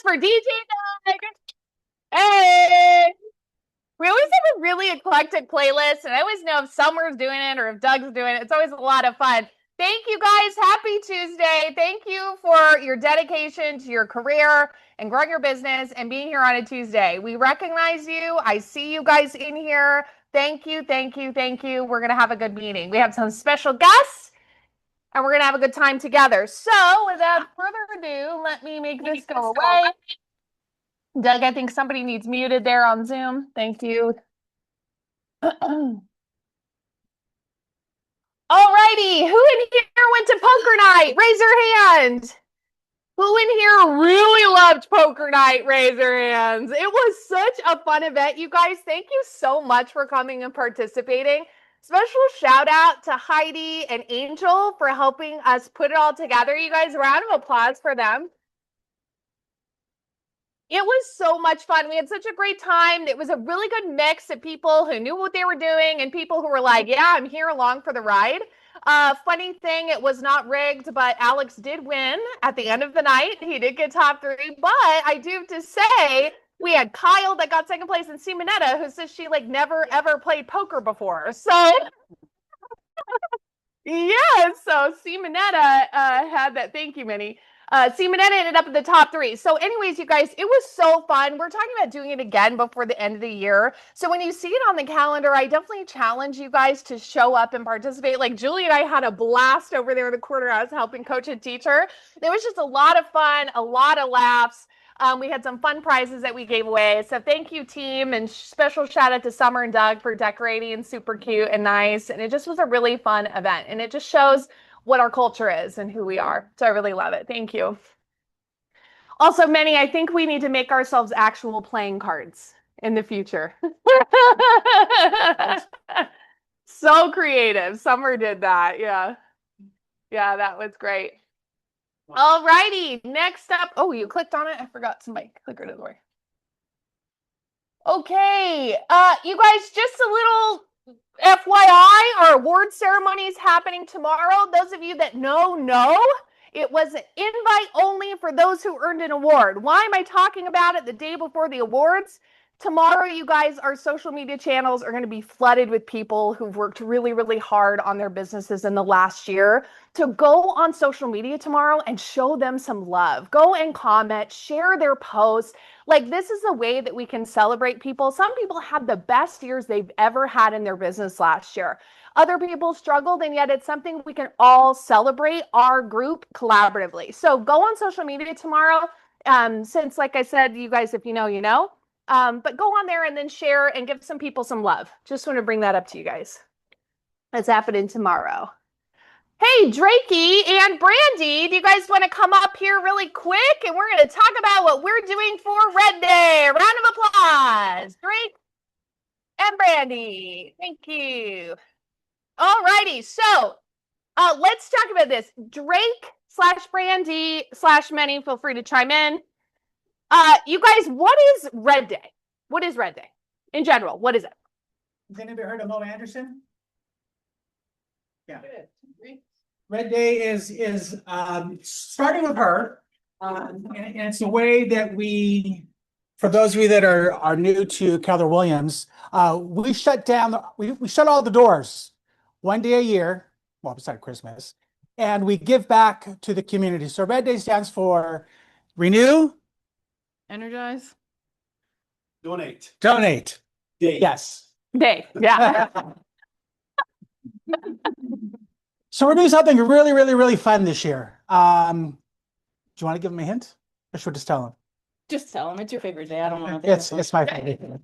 for DJ Doug. Hey! We always have a really eclectic playlist, and I always know if Summer's doing it or if Doug's doing it. It's always a lot of fun. Thank you guys. Happy Tuesday. Thank you for your dedication to your career and growing your business and being here on a Tuesday. We recognize you. I see you guys in here. Thank you, thank you, thank you. We're going to have a good meeting. We have some special guests, and we're going to have a good time together. So without further ado, let me make this go away. Doug, I think somebody needs muted there on Zoom. Thank you. Alrighty, who in here went to poker night? Raise your hand. Who in here really loved poker night? Raise your hands. It was such a fun event, you guys. Thank you so much for coming and participating. Special shout out to Heidi and Angel for helping us put it all together. You guys, a round of applause for them. It was so much fun. We had such a great time. It was a really good mix of people who knew what they were doing and people who were like, yeah, I'm here along for the ride. Funny thing, it was not rigged, but Alex did win at the end of the night. He did get top 3, but I do have to say, we had Kyle that got second place and Simonetta who says she like never ever played poker before. So yeah, so Simonetta had that. Thank you, Minnie. Simonetta ended up in the top 3. So anyways, you guys, it was so fun. We're talking about doing it again before the end of the year. So when you see it on the calendar, I definitely challenge you guys to show up and participate. Like Julie and I had a blast over there in the corner. I was helping coach and teach her. It was just a lot of fun, a lot of laughs. We had some fun prizes that we gave away. So thank you, team, and special shout out to Summer and Doug for decorating. Super cute and nice. And it just was a really fun event. And it just shows what our culture is and who we are. So I really love it. Thank you. Also, Minnie, I think we need to make ourselves actual playing cards in the future. So creative. Summer did that. Yeah. Yeah, that was great. All righty. Next up. Oh, you clicked on it? I forgot somebody. Clicker didn't work. Okay. You guys, just a little FYI, our award ceremony is happening tomorrow. Those of you that know, it was an invite only for those who earned an award. Why am I talking about it the day before the awards? Tomorrow, you guys, our social media channels are going to be flooded with people who've worked really, really hard on their businesses in the last year. To go on social media tomorrow and show them some love. Go and comment, share their posts. Like, this is a way that we can celebrate people. Some people had the best years they've ever had in their business last year. Other people struggled, and yet it's something we can all celebrate our group collaboratively. So go on social media tomorrow. Since, like I said, you guys, if you know, you know. But go on there and then share and give some people some love. Just want to bring that up to you guys. It's happening tomorrow. Hey, Drakey and Brandy, do you guys want to come up here really quick? And we're going to talk about what we're doing for Red Day. Round of applause. Drake and Brandy. Thank you. All righty. So let's talk about this. Drake/Brandy/Minnie, feel free to chime in. You guys, what is Red Day? What is Red Day in general? What is it? Has anybody heard of Mo Anderson? Yeah. Red Day is starting with her, and it's a way that we, for those of you that are new to Keller Williams, we shut down, we shut all the doors one day a year, well, besides Christmas, and we give back to the community. So Red Day stands for renew, energize, donate. Day. Yes. Day. Yeah. So we're doing something really, really, really fun this year. Do you want to give them a hint, or should we just tell them? Just tell them it's your favorite day. I don't want to. It's my favorite.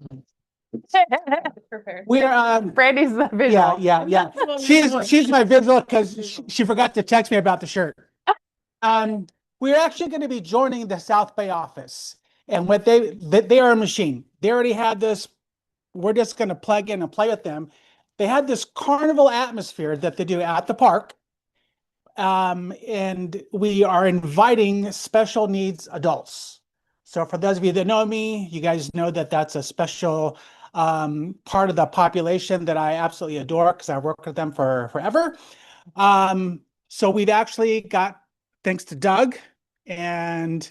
Prepared. We're Brandy's the visual. Yeah. She's my visual because she forgot to text me about the shirt. We're actually going to be joining the South Bay office, and what they are a machine. They already had this. We're just going to plug in and play with them. They had this carnival atmosphere that they do at the park. And we are inviting special needs adults. So for those of you that know me, you guys know that that's a special part of the population that I absolutely adore because I worked with them for forever. So we've actually got, thanks to Doug and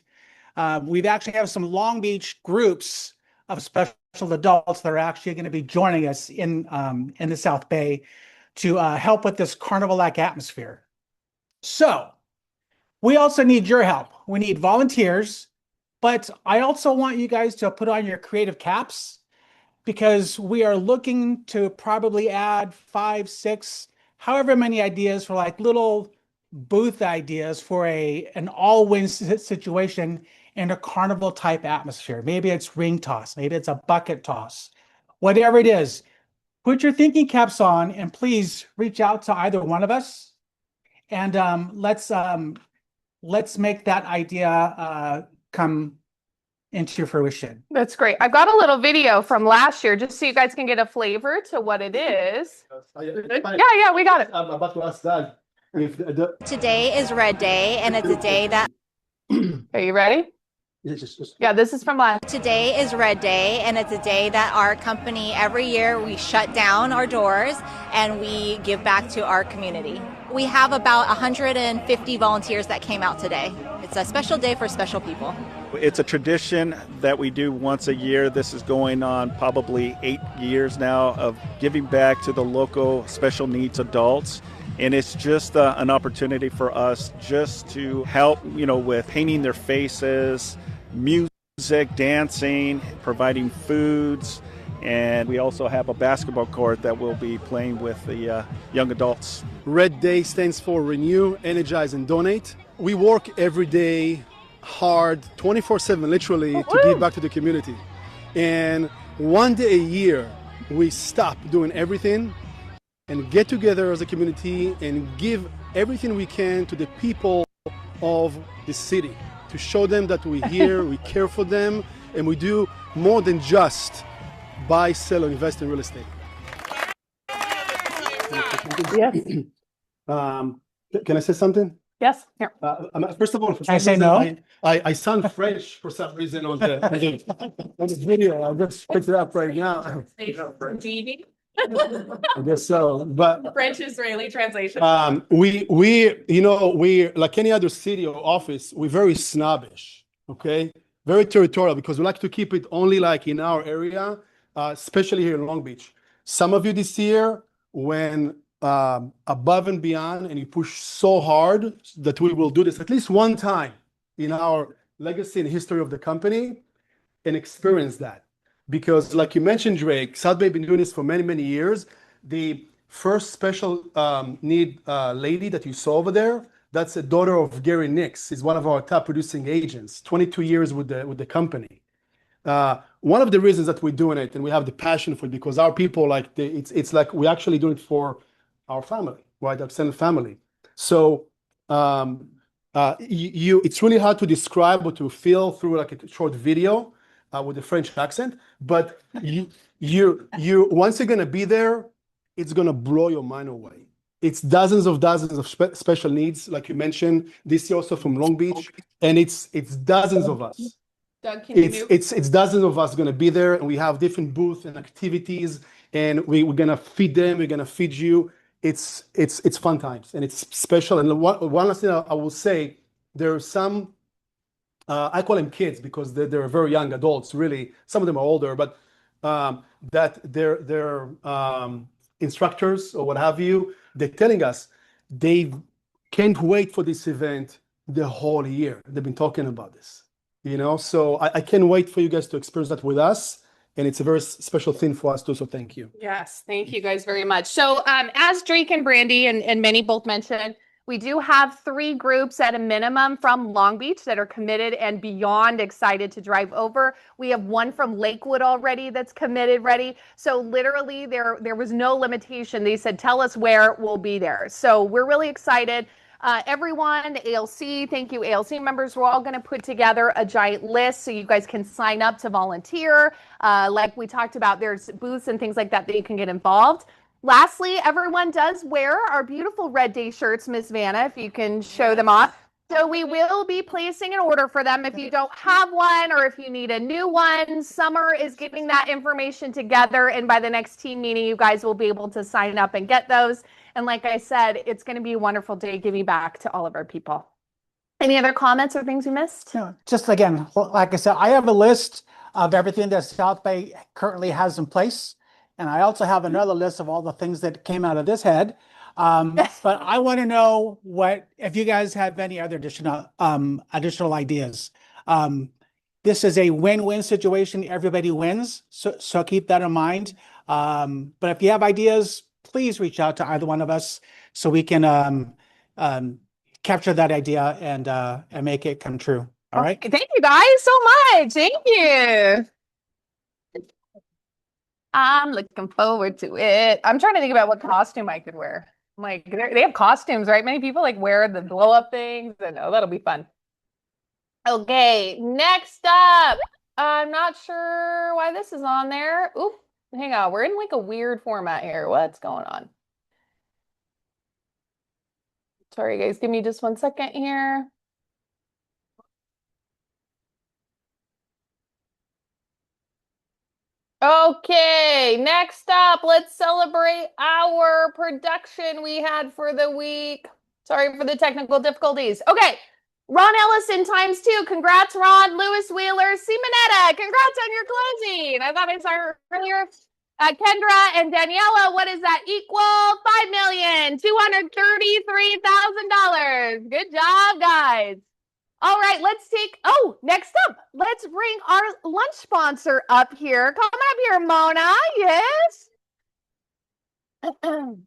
We've actually have some Long Beach groups of special adults that are actually going to be joining us in the South Bay to help with this carnival-like atmosphere. So we also need your help. We need volunteers, but I also want you guys to put on your creative caps because we are looking to probably add 5, 6, however many ideas for like little booth ideas for an all-win situation in a carnival type atmosphere. Maybe it's ring toss, maybe it's a bucket toss, whatever it is. Put your thinking caps on and please reach out to either one of us, and let's make that idea come into fruition. That's great. I've got a little video from last year just so you guys can get a flavor to what it is. Yeah, we got it. I'm about to ask that. Today is Red Day, and it's a day that. Are you ready? Yeah, this is from last. Today is Red Day, and it's a day that our company, every year, we shut down our doors and we give back to our community. We have about 150 volunteers that came out today. It's a special day for special people. It's a tradition that we do once a year. This is going on probably 8 years now of giving back to the local special needs adults. And it's just an opportunity for us just to help, with painting their faces, music, dancing, providing foods. And we also have a basketball court that we'll be playing with the young adults. Red Day stands for Renew, Energize, and Donate. We work every day hard, 24/7, literally, to give back to the community. And one day a year, we stop doing everything and get together as a community and give everything we can to the people of the city to show them that we're here, we care for them, and we do more than just buy, sell, or invest in real estate. Yes. Can I say something? Yes. Here. First of all, Can I say no? I sound French for some reason on the video. I just picked it up right now. TV. I guess so, but French Israeli translation. we like any other city or office, we're very snobbish, okay? Very territorial because we like to keep it only like in our area, especially here in Long Beach. Some of you this year went above and beyond, and you push so hard that we will do this at least one time in our legacy and history of the company and experience that. Because like you mentioned, Drake, South Bay been doing this for many, many years. The first special need lady that you saw over there, that's a daughter of Gary Nix. He's one of our top producing agents, 22 years with the company. One of the reasons that we're doing it and we have the passion for it, because our people, it's like we're actually doing it for our family, right? Our extended family. So it's really hard to describe or to feel through like a short video with a French accent, but you once you're gonna be there, it's gonna blow your mind away. It's dozens of special needs, like you mentioned, this year also from Long Beach, and it's dozens of us. Doug, It's dozens of us gonna be there, and we have different booths and activities, and we're gonna feed them, we're gonna feed you. It's fun times, and it's special. And one last thing I will say, there are some. I call them kids because they're very young adults, really. Some of them are older, but that they're instructors or what have you. They're telling us they can't wait for this event the whole year. They've been talking about this, So I can't wait for you guys to experience that with us. And it's a very special thing for us too, so thank you. Yes, thank you guys very much. So as Drake and Brandy and Manny both mentioned, we do have 3 groups at a minimum from Long Beach that are committed and beyond excited to drive over. We have 1 from Lakewood already that's committed, ready. So literally there was no limitation. They said, tell us where, we'll be there. So we're really excited. Everyone, ALC, thank you, ALC members. We're all going to put together a giant list so you guys can sign up to volunteer. Like we talked about, there's booths and things like that you can get involved. Lastly, everyone does wear our beautiful Red Day shirts, Miss Vanna, if you can show them off. So we will be placing an order for them if you don't have one or if you need a new one. Summer is getting that information together, and by the next team meeting, you guys will be able to sign up and get those. And like I said, it's going to be a wonderful day giving back to all of our people. Any other comments or things we missed? No, just again, like I said, I have a list of everything that South Bay currently has in place. And I also have another list of all the things that came out of this head. But I want to know if you guys have any other additional ideas. This is a win-win situation. Everybody wins. So keep that in mind. But if you have ideas, please reach out to either one of us so we can capture that idea and make it come true. All right. Okay, thank you guys so much. Thank you. I'm looking forward to it. I'm trying to think about what costume I could wear. Like they have costumes, right? Many people like wear the blow up things, and oh, that'll be fun. Okay, next up. I'm not sure why this is on there. Oop, hang on. We're in like a weird format here. What's going on? Sorry, guys. Give me just 1 second here. Okay, next up, let's celebrate our production we had for the week. Sorry for the technical difficulties. Okay, Ron Ellison ×2. Congrats, Ron. Lewis Wheeler, Simonetta. Congrats on your closing. I thought I saw her earlier. Kendra and Daniela, what does that equal? $5,233,000. Good job, guys. All right, next up, let's bring our lunch sponsor up here. Come up here, Mona. Yes. Thank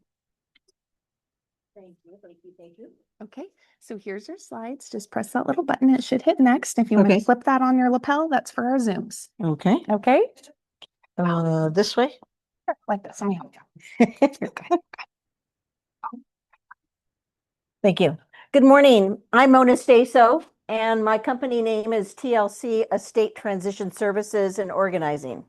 you. Okay, so here's your slides. Just press that little button. It should hit next. If you want to Okay. flip that on your lapel, that's for our Zooms. Okay. Okay? This way. Like this. Let me help you. Okay. Thank you. Good morning. I'm Mona Staso, and my company name is TLC Estate Transition Services and Organizing.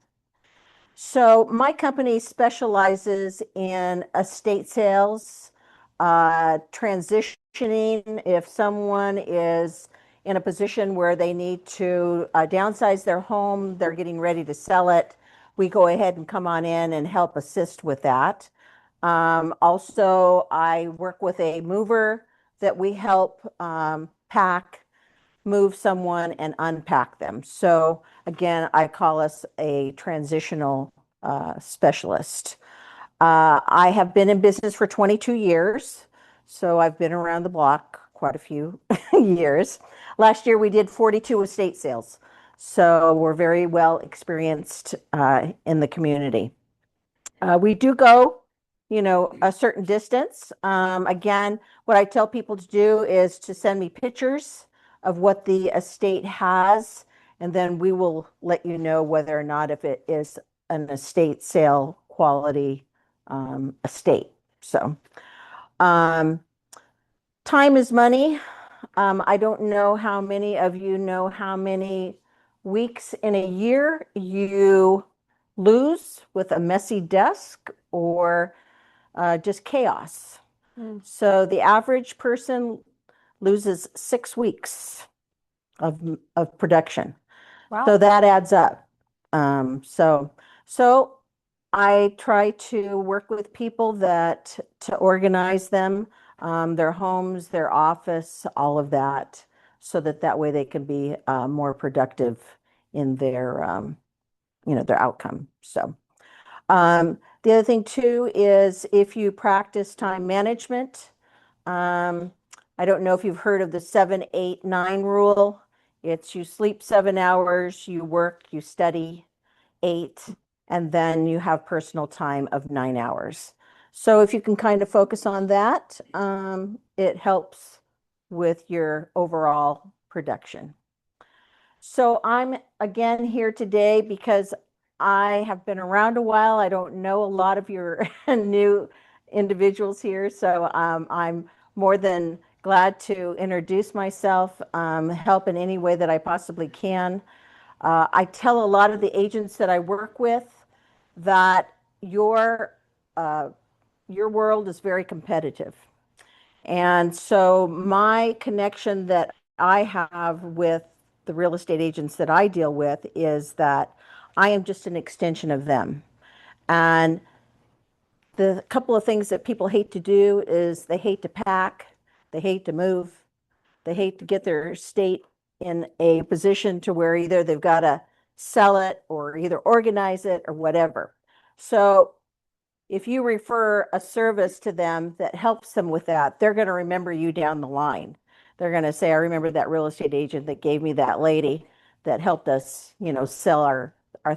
So my company specializes in estate sales, transitioning if someone is in a position where they need to downsize their home, they're getting ready to sell it. We go ahead and come on in and help assist with that. Also, I work with a mover that we help pack, move someone, and unpack them. So again, I call us a transitional specialist. I have been in business for 22 years, so I've been around the block quite a few years. Last year, we did 42 estate sales, so we're very well experienced in the community. We do go, a certain distance. Again, what I tell people to do is to send me pictures of what the estate has, and then we will let you know whether or not if it is an estate sale quality estate. So, time is money. I don't know how many of you know how many weeks in a year you lose with a messy desk or just chaos. So the average person loses 6 weeks of production. Wow. So that adds up. So I try to work with people to organize them, their homes, their office, all of that, so that way they can be more productive in their their outcome. So the other thing too is if you practice time management, I don't know if you've heard of the 7-8-9 rule. It's you sleep 7 hours, you work, you study 8, and then you have personal time of 9 hours. So if you can kind of focus on that, it helps with your overall production. So I'm again here today because I have been around a while. I don't know a lot of your new individuals here, so I'm more than glad to introduce myself, help in any way that I possibly can. I tell a lot of the agents that I work with that your world is very competitive. And so my connection that I have with the real estate agents that I deal with is that I am just an extension of them. And the couple of things that people hate to do is they hate to pack, they hate to move, They hate to get their estate in a position to where either they've got to sell it or either organize it or whatever. So if you refer a service to them that helps them with that, they're going to remember you down the line. They're going to say, I remember that real estate agent that gave me that lady that helped us, sell our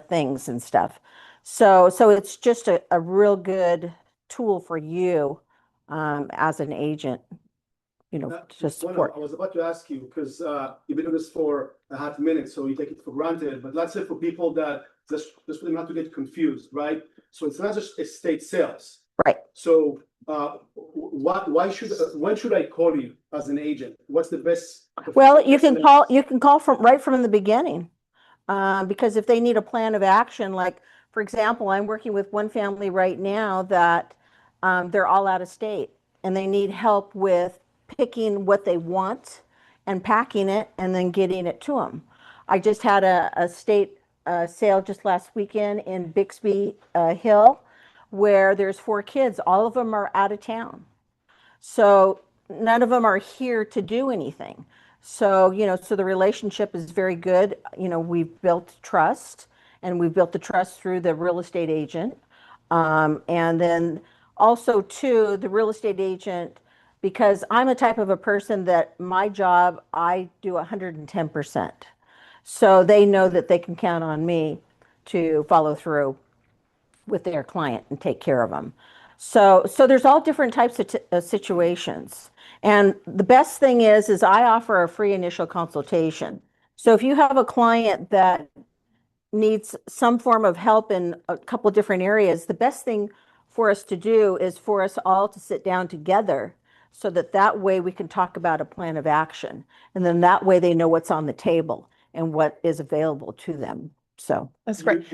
things and stuff. So it's just a real good tool for you as an agent, to support. I was about to ask you, because you've been doing this for a half minute, so you take it for granted. But let's say for people that just for them not to get confused, right? So it's not just estate sales. Right. So when should I call you as an agent? What's the best? Well, you can call from the beginning. Because if they need a plan of action, like, for example, I'm working with one family right now that they're all out of state and they need help with picking what they want and packing it and then getting it to them. I just had a state sale just last weekend in Bixby Hill where there's 4 kids. All of them are out of town. So none of them are here to do anything. So, so the relationship is very good. We've built trust, and we've built the trust through the real estate agent. And then also too, the real estate agent, because I'm a type of a person that my job, I do 110%. So they know that they can count on me to follow through with their client and take care of them. So there's all different types of situations. And the best thing is I offer a free initial consultation. So if you have a client that needs some form of help in a couple different areas, the best thing for us to do is for us all to sit down together so that way we can talk about a plan of action. And then that way they know what's on the table and what is available to them. So That's great.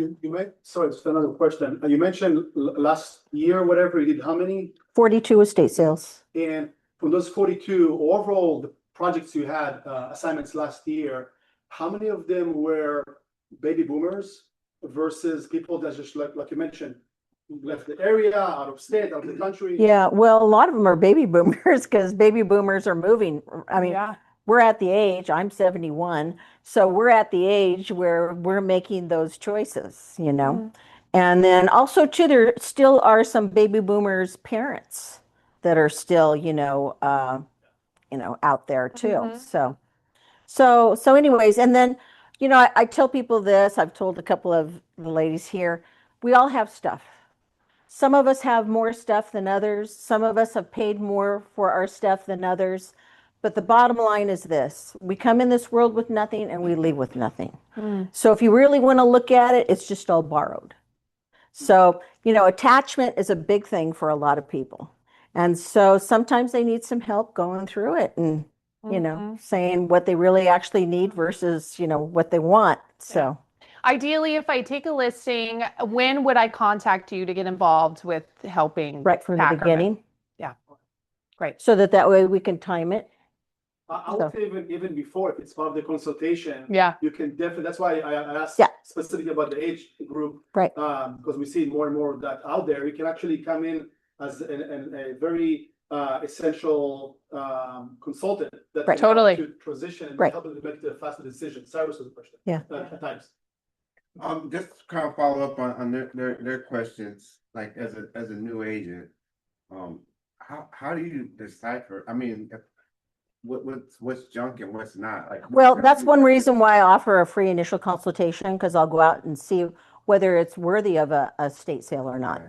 Sorry, it's another question. You mentioned last year, whatever, you did how many? 42 estate sales. And from those 42, overall, the projects you had, assignments last year, how many of them were baby boomers versus people that just, like you mentioned, left the area, out of state, out of the country? Yeah, well, a lot of them are baby boomers because baby boomers are moving. I mean, we're at the age, I'm 71, so we're at the age where we're making those choices, And then also too, there still are some baby boomers parents that are still, out there too. So anyways, and then, I tell people this, I've told a couple of the ladies here, we all have stuff. Some of us have more stuff than others. Some of us have paid more for our stuff than others. But the bottom line is this: we come in this world with nothing and we leave with nothing. So if you really want to look at it, it's just all borrowed. So, attachment is a big thing for a lot of people. And so sometimes they need some help going through it and, saying what they really actually need versus, what they want. So ideally, if I take a listing, when would I contact you to get involved with helping? Right from the beginning. Yeah. Great. So that way we can time it. I would say even before, if it's part of the consultation, you can definitely, that's why I asked specifically about the age group. Right. Because we see more and more of that out there. You can actually come in as a very essential consultant that can help to transition and help them to make the faster decision. Cyrus has a question. At times. Just to kind of follow up on their questions, like as a new agent, how do you decipher? I mean, what's junk and what's not? Like, well, that's one reason why I offer a free initial consultation, because I'll go out and see whether it's worthy of a estate sale or not.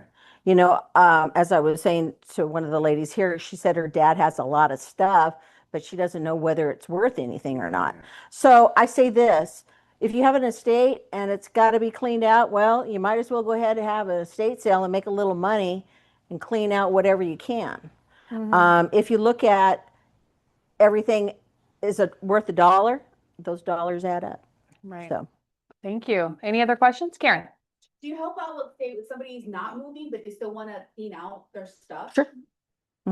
As I was saying to one of the ladies here, she said her dad has a lot of stuff, but she doesn't know whether it's worth anything or not. So I say this: if you have an estate and it's got to be cleaned out, well, you might as well go ahead and have an estate sale and make a little money and clean out whatever you can. If you look at everything is worth $1, those dollars add up. Right. So thank you. Any other questions? Karen? Do you help out with, say, if somebody's not moving, but they still want to clean out their stuff? Sure.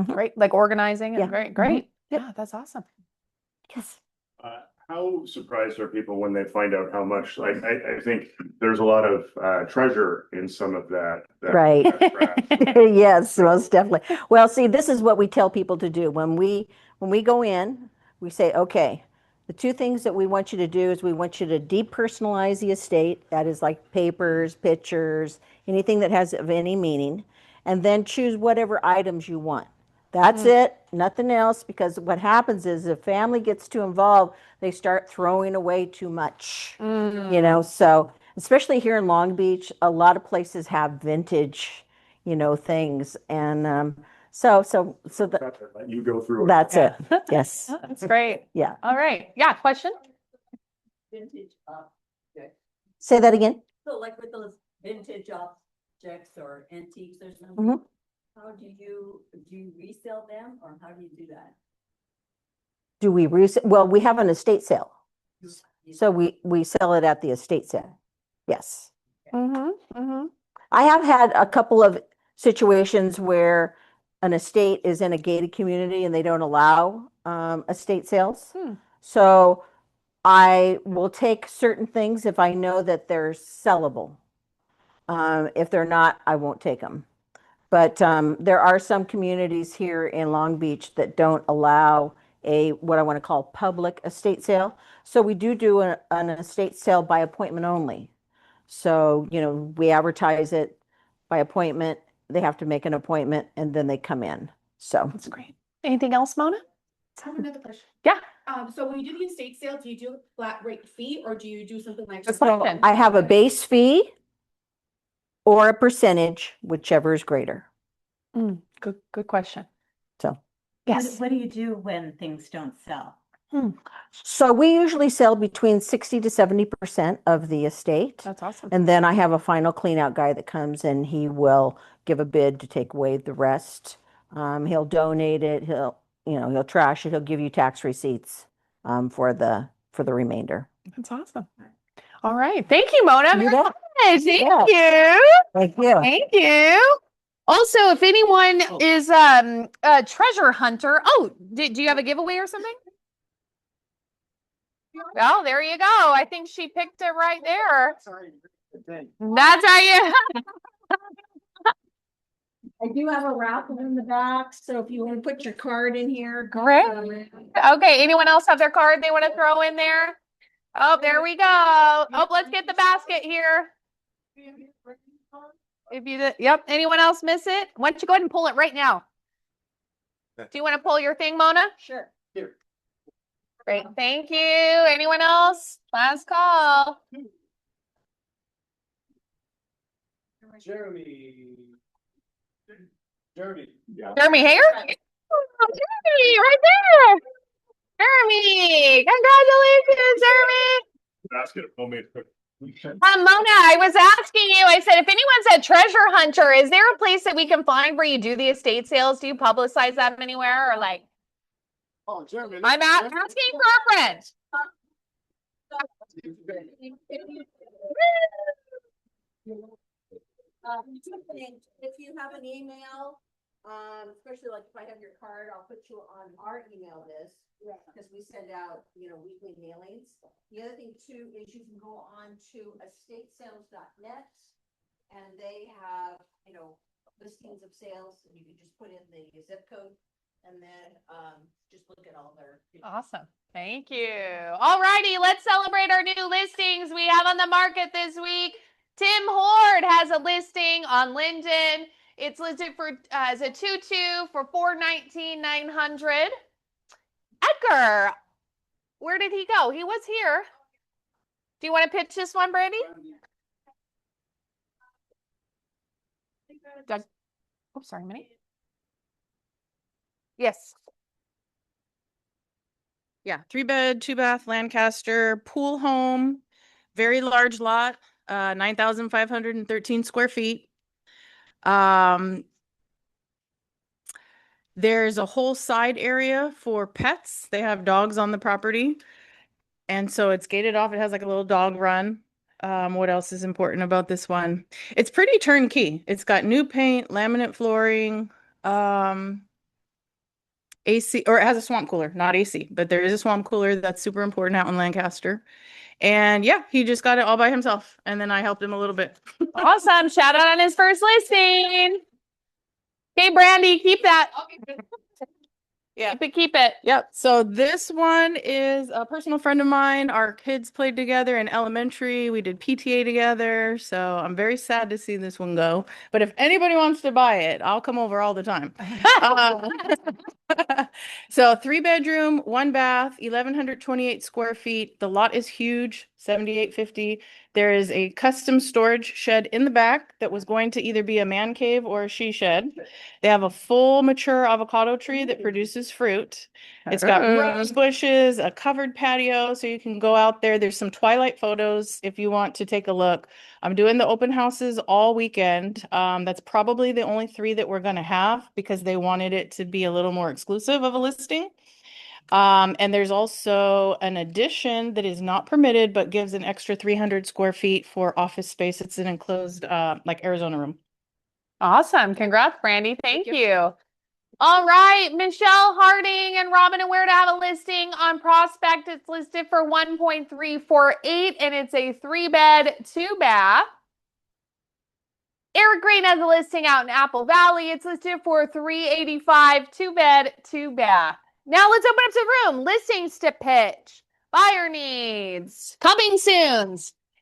Great. Like organizing. Yeah. Great. Yeah, that's awesome. Yes. How surprised are people when they find out how much, like, I think there's a lot of treasure in some of that. Right. Yes, most definitely. Well, see, this is what we tell people to do. When we go in, we say, okay, the two things that we want you to do is we want you to depersonalize the estate. That is like papers, pictures, anything that has of any meaning, and then choose whatever items you want. That's it, nothing else, because what happens is if family gets too involved, they start throwing away too much. You know, so especially here in Long Beach, a lot of places have vintage, you know, things. And so Let you go through it. that's it. Yes. Oh, that's great. Yeah. All right. Yeah. Question? Vintage objects. Say that again. So like with those vintage objects or antiques or something, Mhm. how do you resell them or how do you do that? Do we well, we have an estate sale. So we sell it at the estate sale. Yes. Mm-hmm. Mm-hmm. I have had a couple of situations where an estate is in a gated community and they don't allow estate sales. So I will take certain things if I know that they're sellable. If they're not, I won't take them. But there are some communities here in Long Beach that don't allow what I want to call public estate sale. So we do an estate sale by appointment only. So, you know, we advertise it by appointment. They have to make an appointment and then they come in. So That's great. Anything else, Mona? I have another question. Yeah. So when you do the estate sale, do you do a flat rate fee or do you do something like? Good question. I have a base fee or a percentage, whichever is greater. Good question. So, Yes. What do you do when things don't sell? so we usually sell between 60 to 70% of the estate. That's awesome. And then I have a final clean out guy that comes and he will give a bid to take away the rest. He'll donate it. He'll trash it. He'll give you tax receipts for the remainder. That's awesome. All right. Thank you, Mona. You bet. Thank Yeah. you. Thank you. Thank you. Also, if anyone is a treasure hunter, do you have a giveaway or something? Oh, there you go. I think she picked it right there. That's how you. I do have a raffle in the back, so if you want to put your card in here. Great. Okay. Anyone else have their card they want to throw in there? Oh, there we go. Oh, let's get the basket here. If you did, yep. Anyone else miss it? Why don't you go ahead and pull it right now? Do you want to pull your thing, Mona? Sure. Here. Great. Thank you. Anyone else? Last call. Jeremy. Yeah. Jeremy here? Oh, Jeremy, right there. Jeremy. Congratulations, Jeremy. Basket of homemade cookies. Mona, I was asking you, I said, if anyone's a treasure hunter, is there a place that we can find where you do the estate sales? Do you publicize them anywhere or like? Oh, Jeremy. I'm asking for a friend. If you have an email, especially like if I have your card, I'll put you on our email list. Because we send out, weekly mailings. The other thing too is you can go on to estatesales.net and they have, listings of sales and you can just put in the zip code and then just look at all their. Awesome. Thank you. All righty, let's celebrate our new listings we have on the market this week. Tim Horde has a listing on Linden. It's listed for as a 2-2 for $419,900. Edgar, where did he go? He was here. Do you want to pitch this one, Brandy? Doug. Oh, sorry, Minnie. Yes. Yeah, 3-bed, 2-bath, Lancaster, pool home, very large lot, 9,513 square feet. There's a whole side area for pets. They have dogs on the property. And so it's gated off. It has like a little dog run. What else is important about this one? It's pretty turnkey. It's got new paint, laminate flooring, AC, or it has a swamp cooler, not AC, but there is a swamp cooler that's super important out in Lancaster. And yeah, he just got it all by himself. And then I helped him a little bit. Awesome. Shout out on his first listing. Okay, Brandy, keep that. Yeah. Keep it. Yep. So this one is a personal friend of mine. Our kids played together in elementary. We did PTA together. So I'm very sad to see this one go. But if anybody wants to buy it, I'll come over all the time. So 3 bedroom, 1 bath, 1,128 square feet. The lot is huge, 7,850. There is a custom storage shed in the back that was going to either be a man cave or a she shed. They have a full mature avocado tree that produces fruit. It's got rose bushes, a covered patio, so you can go out there. There's some twilight photos if you want to take a look. I'm doing the open houses all weekend. That's probably the only 3 that we're going to have because they wanted it to be a little more exclusive of a listing. And there's also an addition that is not permitted, but gives an extra 300 square feet for office space. It's an enclosed, like Arizona room. Awesome. Congrats, Brandy. Thank you. All right, Michelle Harding and Robin Aware to have a listing on Prospect. It's listed for 1.348 and it's a 3-bed, 2-bath. Eric Green has a listing out in Apple Valley. It's listed for 385, 2-bed, 2-bath. Now let's open up the room. Listings to pitch. Buyer needs. Coming soon.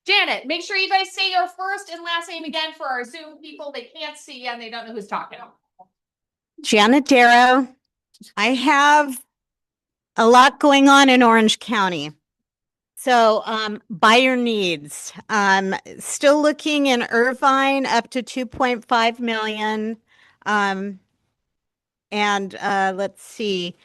Janet, make sure you guys say your first and last name again for our Zoom people. They can't see and they don't know who's talking. Janet Darrow. I have a lot going on in Orange County. So buyer needs. Still looking in Irvine up to 2.5 million. Let's see.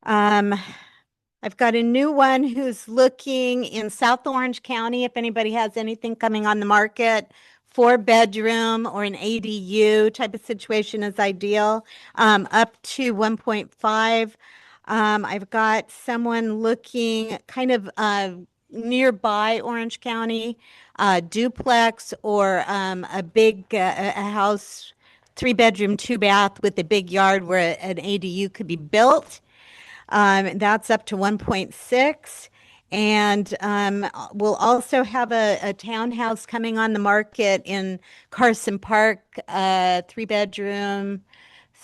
I've got a new one who's looking in South Orange County. If anybody has anything coming on the market, 4-bedroom or an ADU type of situation is ideal, up to 1.5. I've got someone looking kind of nearby Orange County, duplex or a big a house, 3-bedroom, 2-bath with a big yard where an ADU could be built. That's up to 1.6. And we'll also have a townhouse coming on the market in Carson Park, 3-bedroom,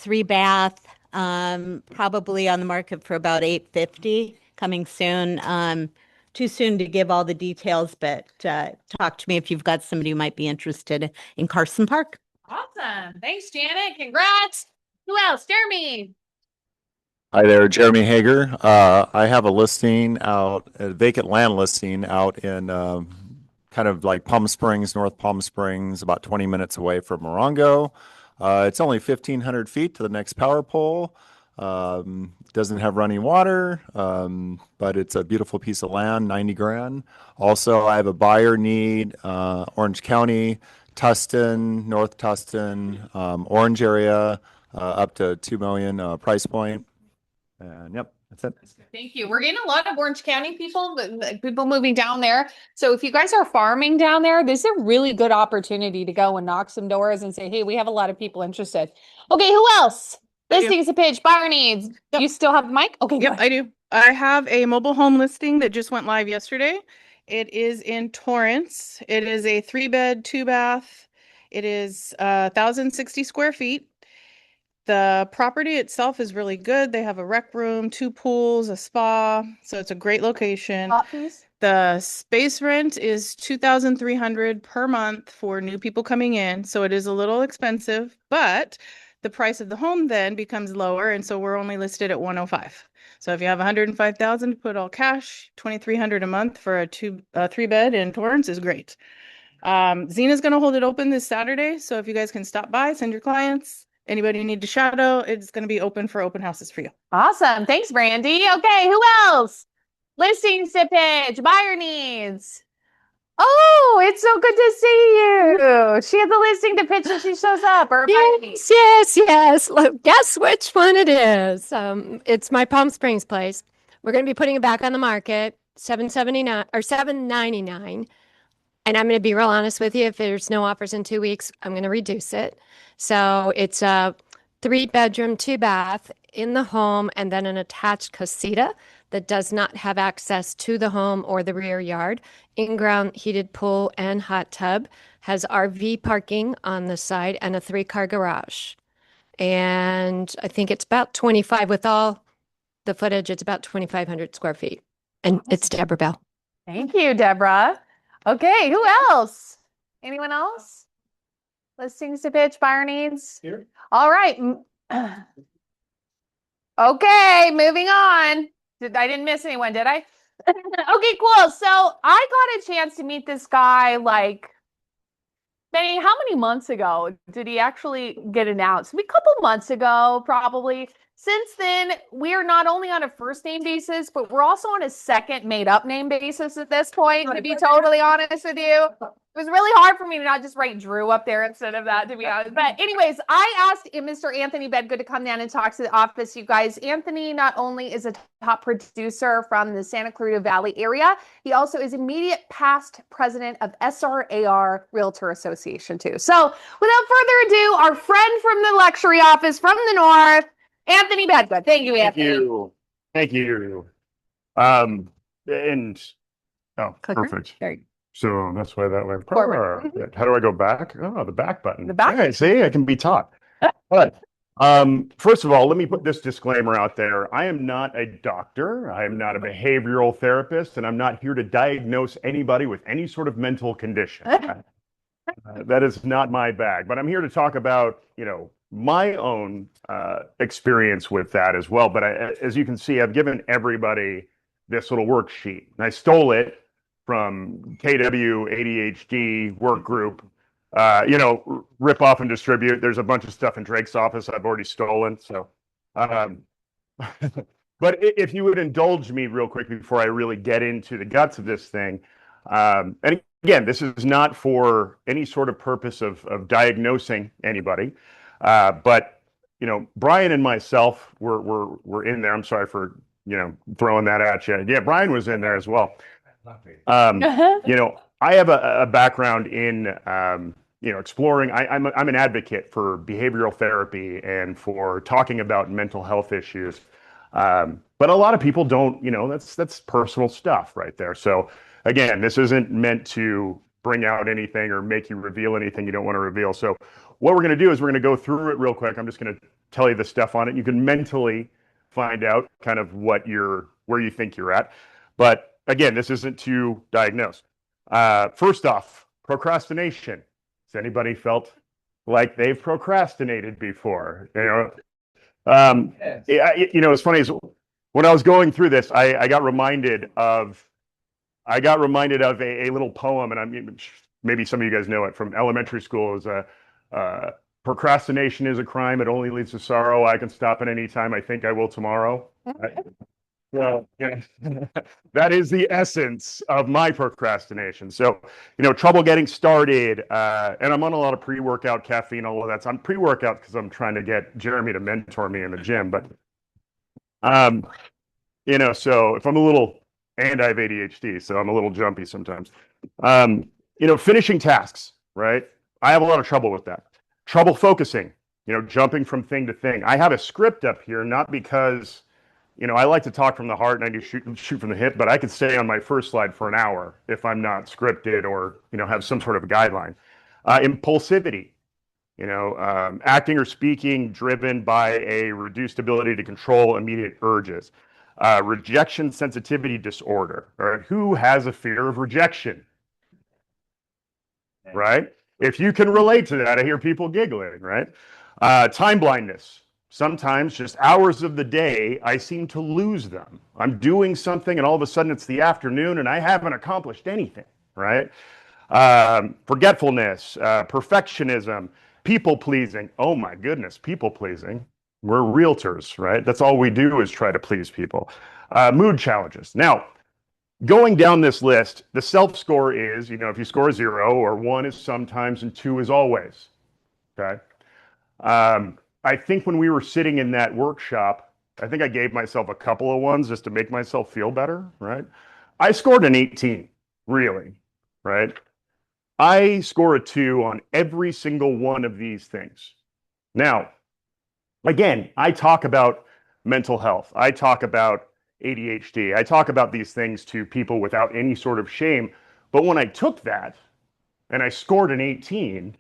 3-bath, probably on the market for about 850, coming soon. Too soon to give all the details, but talk to me if you've got somebody who might be interested in Carson Park. Awesome. Thanks, Janet. Congrats. Who else? Jeremy. Hi there, Jeremy Hager. I have a listing out, a vacant land listing out in kind of like Palm Springs, North Palm Springs, about 20 minutes away from Morongo. It's only 1,500 feet to the next power pole. Doesn't have running water, but it's a beautiful piece of land, 90 grand. Also, I have a buyer need, Orange County, Tustin, North Tustin, Orange area, up to 2 million price point. And yep, that's it. Thank you. We're getting a lot of Orange County people, people moving down there. So if you guys are farming down there, this is a really good opportunity to go and knock some doors and say, hey, we have a lot of people interested. Okay, who else? Listings to pitch, buyer needs. Yep. You still have the mic? Okay, yep, I do. I have a mobile home listing that just went live yesterday. It is in Torrance. It is a 3-bed, 2-bath. It is 1,060 square feet. The property itself is really good. They have a rec room, 2 pools, a spa. So it's a great location. The space rent is $2,300 per month for new people coming in. So it is a little expensive, but the price of the home then becomes lower. And so we're only listed at 105. So if you have 105,000 to put all cash, 2,300 a month for a 3-bed in Torrance is great. Zena's going to hold it open this Saturday. So if you guys can stop by, send your clients. Anybody you need to shadow, it's going to be open for open houses for you. Awesome. Thanks, Brandy. Okay, who else? Listings to pitch, buyer needs. Oh, it's so good to see you. She has a listing to pitch and she shows up. Or Yes. Look, guess which one it is. It's my Palm Springs place. We're going to be putting it back on the market, $779 or $799. And I'm going to be real honest with you. If there's no offers in 2 weeks, I'm going to reduce it. So it's a 3-bedroom, 2-bath in the home, and then an attached casita that does not have access to the home or the rear yard. In-ground heated pool and hot tub. Has RV parking on the side and a 3-car garage. And I think it's about 25 with all the footage. It's about 2,500 square feet. And it's Deborah Bell. Thank you, Deborah. Okay, who else? Anyone else? Listings to pitch, buyer needs? Here. All right. Okay, moving on. I didn't miss anyone, did I? Okay, cool. So I got a chance to meet this guy like how many months ago did he actually get announced? A couple months ago, probably. Since then, we are not only on a first name basis, but we're also on a second made up name basis at this point, to be totally honest with you. It was really hard for me to not just write Drew up there instead of that, to be honest. But anyways, I asked Mr. Anthony Bedgood to come down and talk to the office, you guys. Anthony not only is a top producer from the Santa Clarita Valley area, he also is immediate past president of SRAR Realtor Association too. So without further ado, our friend from the luxury office from the north, Anthony Bedgood. Thank you, Anthony. Thank you. Thank you. And oh, Clicker. perfect. There you go. So that's why that went. Forward. Perfect. How do I go back? Oh, the back button. The back? Yeah, see, I can be taught. All right. First of all, let me put this disclaimer out there. I am not a doctor. I am not a behavioral therapist, and I'm not here to diagnose anybody with any sort of mental condition. That is not my bag, but I'm here to talk about, my own experience with that as well. But as you can see, I've given everybody this little worksheet, and I stole it from KW ADHD work group. Rip off and distribute. There's a bunch of stuff in Drake's office I've already stolen. So, but if you would indulge me real quick before I really get into the guts of this thing, and again, this is not for any sort of purpose of diagnosing anybody, but Brian and myself were in there. I'm sorry for throwing that at you. Yeah, Brian was in there as well. I have a background in exploring. I'm an advocate for behavioral therapy and for talking about mental health issues. But a lot of people don't. That's personal stuff right there. So again, this isn't meant to bring out anything or make you reveal anything you don't want to reveal. So what we're going to do is we're going to go through it real quick. I'm just going to tell you the stuff on it. You can mentally find out kind of where you think you're at. But again, this isn't to diagnose. First off, procrastination. Has anybody felt like they've procrastinated before? It's funny is when I was going through this, I got reminded of a little poem, and maybe some of you guys know it from elementary school. It was procrastination is a crime. It only leads to sorrow. I can stop at any time. I think I will tomorrow. Well, yeah, that is the essence of my procrastination. So, trouble getting started, and I'm on a lot of pre-workout caffeine, all of that. So I'm pre-workout because I'm trying to get Jeremy to mentor me in the gym. But, so if I'm and I have ADHD, so I'm a little jumpy sometimes. Finishing tasks, right? I have a lot of trouble with that. Trouble focusing, jumping from thing to thing. I have a script up here, not because I like to talk from the heart and I do shoot from the hip, but I could stay on my first slide for an hour if I'm not scripted or, have some sort of a guideline. Impulsivity, acting or speaking driven by a reduced ability to control immediate urges. Rejection sensitivity disorder, or who has a fear of rejection, right? If you can relate to that, I hear people giggling, right? Time blindness. Sometimes just hours of the day, I seem to lose them. I'm doing something and all of a sudden it's the afternoon and I haven't accomplished anything, right? Forgetfulness, perfectionism, people pleasing. Oh my goodness, people pleasing. We're realtors, right? That's all we do is try to please people. Mood challenges. Now, going down this list, the self-score is, if you score 0 or 1 is sometimes and 2 is always, okay? I think when we were sitting in that workshop, I think I gave myself a couple of ones just to make myself feel better, right? I scored an 18, really, right? I score a 2 on every single one of these things. Now, again, I talk about mental health. I talk about ADHD. I talk about these things to people without any sort of shame. But when I took that and I scored an 18,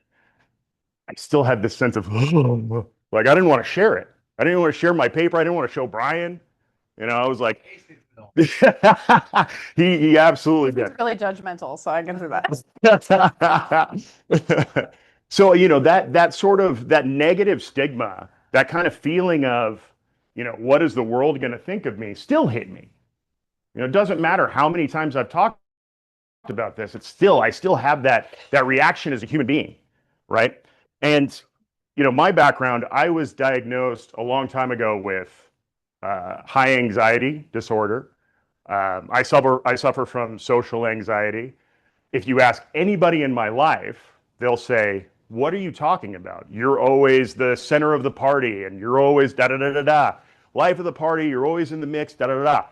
I still had this sense of, Like, I didn't want to share it. I didn't want to share my paper. I didn't want to show Brian. You know, I was like, he absolutely did. It's really judgmental, so I can do that. So, you know, that sort of that negative stigma, that kind of feeling of, you know, what is the world going to think of me, still hit me. You know, it doesn't matter how many times I've talked about this, I still have that reaction as a human being, right? And, you know, my background, I was diagnosed a long time ago with high anxiety disorder. I suffer from social anxiety. If you ask anybody in my life, they'll say, "What are you talking about? You're always the center of the party, and you're always da da da da da. Life of the party, you're always in the mix, da da da da."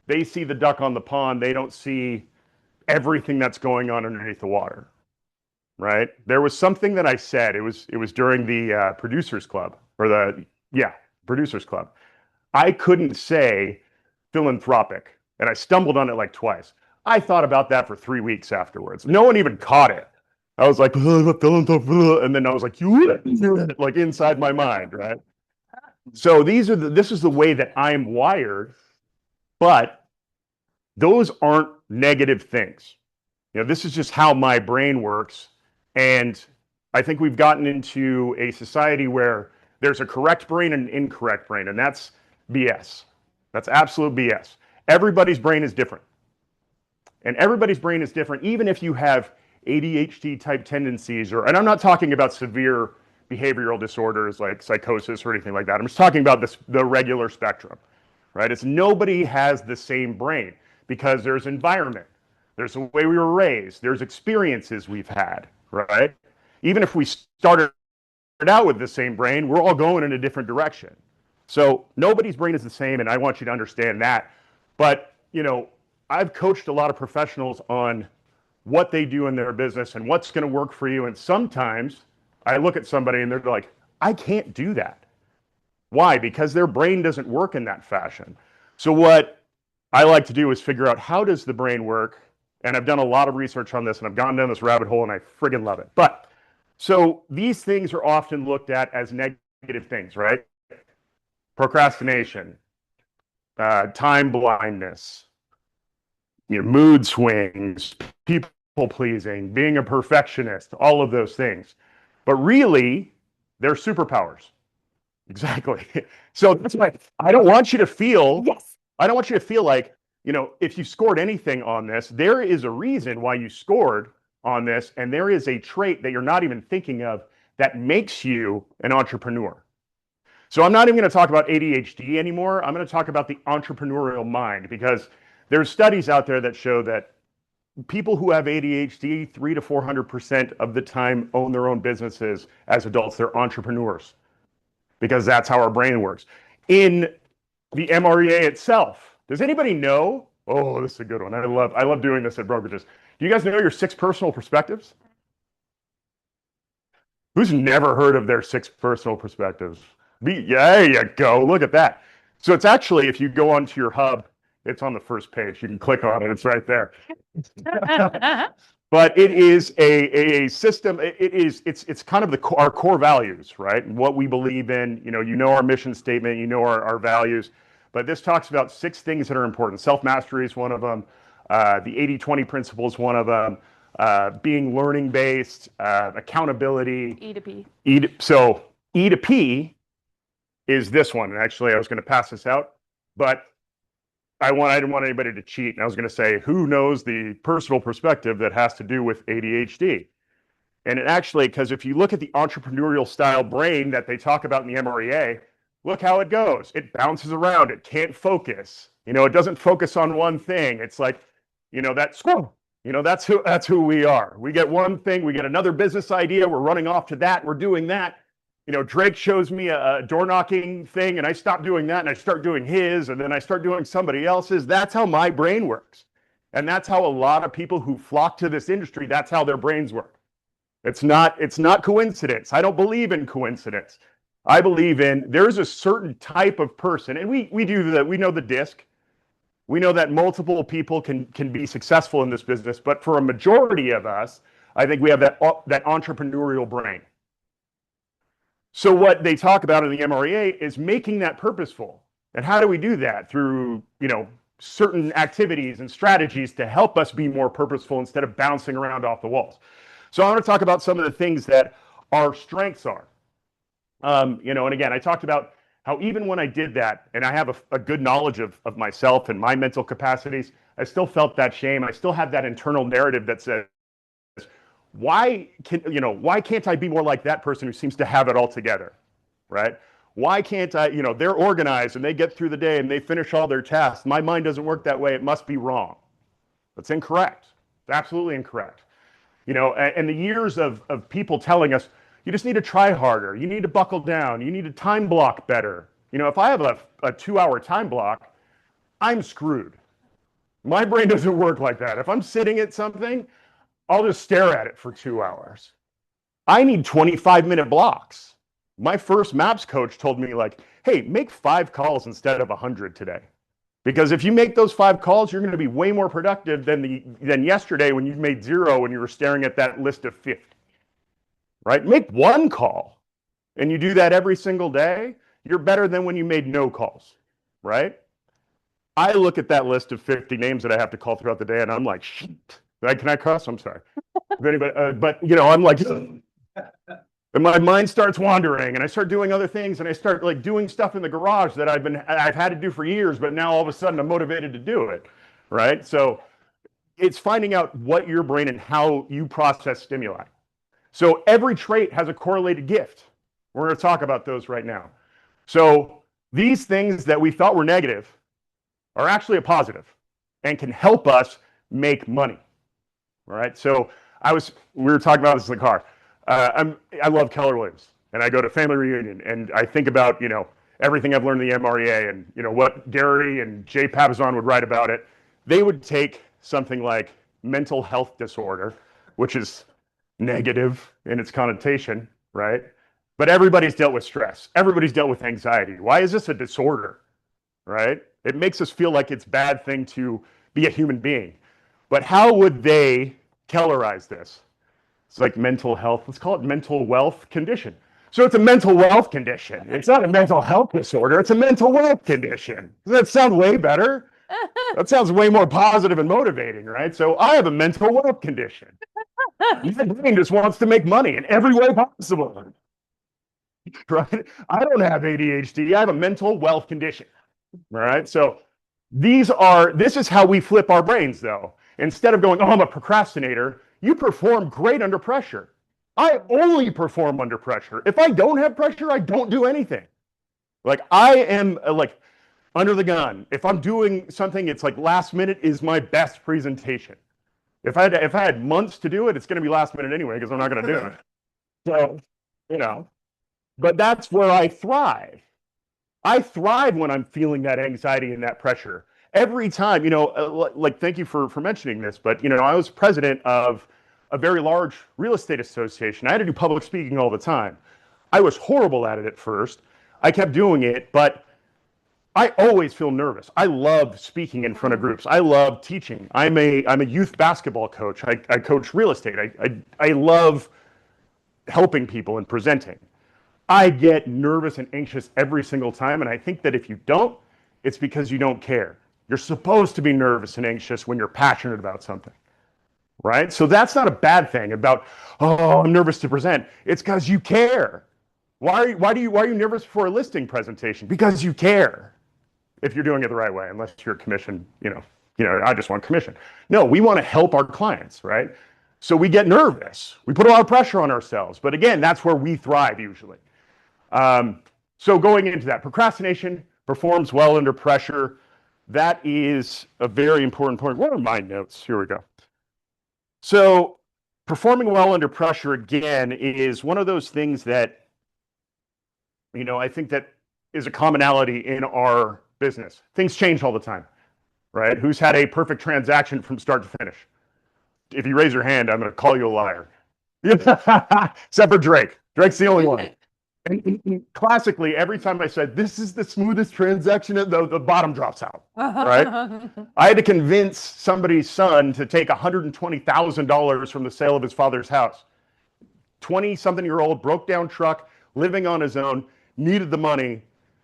They see the duck on the pond. They don't see everything that's going on underneath the water, right? There was something that I said. It was during the Producers Club, or Producers Club. I couldn't say philanthropic, and I stumbled on it like twice. I thought about that for 3 weeks afterwards. No one even caught it. I was like, and then I was like, like inside my mind, right? So this is the way that I'm wired, but those aren't negative things. You know, this is just how my brain works. And I think we've gotten into a society where there's a correct brain and an incorrect brain, and that's BS. That's absolute BS. Everybody's brain is different. And everybody's brain is different, even if you have ADHD type tendencies, and I'm not talking about severe behavioral disorders like psychosis or anything like that. I'm just talking about the regular spectrum, right? It's nobody has the same brain because there's environment, there's the way we were raised, there's experiences we've had, right? Even if we started out with the same brain, we're all going in a different direction. So nobody's brain is the same, and I want you to understand that. But, you know, I've coached a lot of professionals on what they do in their business and what's going to work for you. And sometimes I look at somebody and they're like, I can't do that. Why? Because their brain doesn't work in that fashion. So what I like to do is figure out, how does the brain work? And I've done a lot of research on this, and I've gone down this rabbit hole, and I friggin' love it. But so these things are often looked at as negative things, right? Procrastination, time blindness, you know, mood swings, people pleasing, being a perfectionist, all of those things. But really, they're superpowers. Exactly. So that's why I don't want you to feel, I don't want you to feel like, you know, if you scored anything on this, there is a reason why you scored on this, and there is a trait that you're not even thinking of that makes you an entrepreneur. So I'm not even going to talk about ADHD anymore. I'm going to talk about the entrepreneurial mind, because there's studies out there that show that people who have ADHD 300 to 400% of the time own their own businesses as adults. They're entrepreneurs, because that's how our brain works. In the MREA itself, does anybody know? Oh, this is a good one. I love doing this at brokerages. Do you guys know your 6 personal perspectives? Who's never heard of their 6 personal perspectives? There you go. Look at that. So it's actually, if you go onto your hub, it's on the first page. You can click on it. It's right there. But it is a system. It's kind of our core values, right? And what we believe in. You know our mission statement. You know our values. But this talks about 6 things that are important. Self-mastery is one of them. The 80-20 principle is one of them. Being learning-based, accountability. E to P. So E to P is this one. And actually, I was going to pass this out, but I didn't want anybody to cheat. And I was going to say, who knows the personal perspective that has to do with ADHD? And it actually, because if you look at the entrepreneurial style brain that they talk about in the MREA, look how it goes. It bounces around. It can't focus. You know, it doesn't focus on one thing. It's like, you know, that's who we are. We get one thing, we get another business idea, we're running off to that, we're doing that. You know, Drake shows me a door knocking thing, and I stop doing that, and I start doing his, and then I start doing somebody else's. That's how my brain works. And that's how a lot of people who flock to this industry, that's how their brains work. It's not coincidence. I don't believe in coincidence. I believe in, there's a certain type of person, and we do that. We know the DISC. We know that multiple people can be successful in this business, but for a majority of us, I think we have that entrepreneurial brain. So what they talk about in the MREA is making that purposeful. And how do we do that? Through, certain activities and strategies to help us be more purposeful instead of bouncing around off the walls. So I want to talk about some of the things that our strengths are. And again, I talked about how even when I did that, and I have a good knowledge of myself and my mental capacities, I still felt that shame. I still have that internal narrative that says, why can't I be more like that person who seems to have it all together, right? Why can't I, they're organized and they get through the day and they finish all their tasks. My mind doesn't work that way. It must be wrong. That's incorrect. It's absolutely incorrect. And the years of people telling us, you just need to try harder. You need to buckle down. You need to time block better. If I have a 2-hour time block, I'm screwed. My brain doesn't work like that. If I'm sitting at something, I'll just stare at it for 2 hours. I need 25-minute blocks. My first MAPS coach told me, hey, make 5 calls instead of 100 today. Because if you make those 5 calls, you're going to be way more productive than yesterday when you made 0 when you were staring at that list of 50. Right? Make 1 call. And you do that every single day, you're better than when you made no calls. Right? I look at that list of 50 names that I have to call throughout the day and I'm like, shit. Can I cuss? I'm sorry. But I'm like, and my mind starts wandering and I start doing other things and I start doing stuff in the garage that I've had to do for years, but now all of a sudden I'm motivated to do it, right? So it's finding out what your brain and how you process stimuli. So every trait has a correlated gift. We're going to talk about those right now. So these things that we thought were negative are actually a positive and can help us make money. All right. So we were talking about this in the car. I love Keller Williams and I go to family reunion and I think about, everything I've learned in the MREA and, what Gary and Jay Papazon would write about it. They would take something like mental health disorder, which is negative in its connotation, right? But everybody's dealt with stress. Everybody's dealt with anxiety. Why is this a disorder, right? It makes us feel like it's a bad thing to be a human being. But how would they Kellerize this? It's like mental health. Let's call it mental wealth condition. So it's a mental wealth condition. It's not a mental health disorder. It's a mental wealth condition. Does that sound way better? That sounds way more positive and motivating, right? So I have a mental wealth condition. My brain just wants to make money in every way possible. Right? I don't have ADHD. I have a mental wealth condition. All right. So this is how we flip our brains, though. Instead of going, oh, I'm a procrastinator, you perform great under pressure. I only perform under pressure. If I don't have pressure, I don't do anything. I am under the gun. If I'm doing something, it's last minute is my best presentation. If I had months to do it, it's going to be last minute anyway because I'm not going to do it. So, but that's where I thrive. I thrive when I'm feeling that anxiety and that pressure. Every time, thank you for mentioning this, but, I was president of a very large real estate association. I had to do public speaking all the time. I was horrible at it at first. I kept doing it, but I always feel nervous. I love speaking in front of groups. I love teaching. I'm a youth basketball coach. I coach real estate. I love helping people and presenting. I get nervous and anxious every single time, and I think that if you don't, it's because you don't care. You're supposed to be nervous and anxious when you're passionate about something, right? So that's not a bad thing about, oh, I'm nervous to present. It's because you care. Why are you nervous for a listing presentation? Because you care. If you're doing it the right way, unless you're commission, I just want commission. No, we want to help our clients, right? So we get nervous. We put a lot of pressure on ourselves. But again, that's where we thrive usually. So going into that, procrastination performs well under pressure. That is a very important point. What are my notes? Here we go. So performing well under pressure, again, is one of those things that, I think that is a commonality in our business. Things change all the time, right? Who's had a perfect transaction from start to finish? If you raise your hand, I'm going to call you a liar. Except for Drake. Drake's the only one. And classically, every time I said, this is the smoothest transaction, the bottom drops out, right? I had to convince somebody's son to take $120,000 from the sale of his father's house. 20-something-year-old broke down truck, living on his own, needed the money,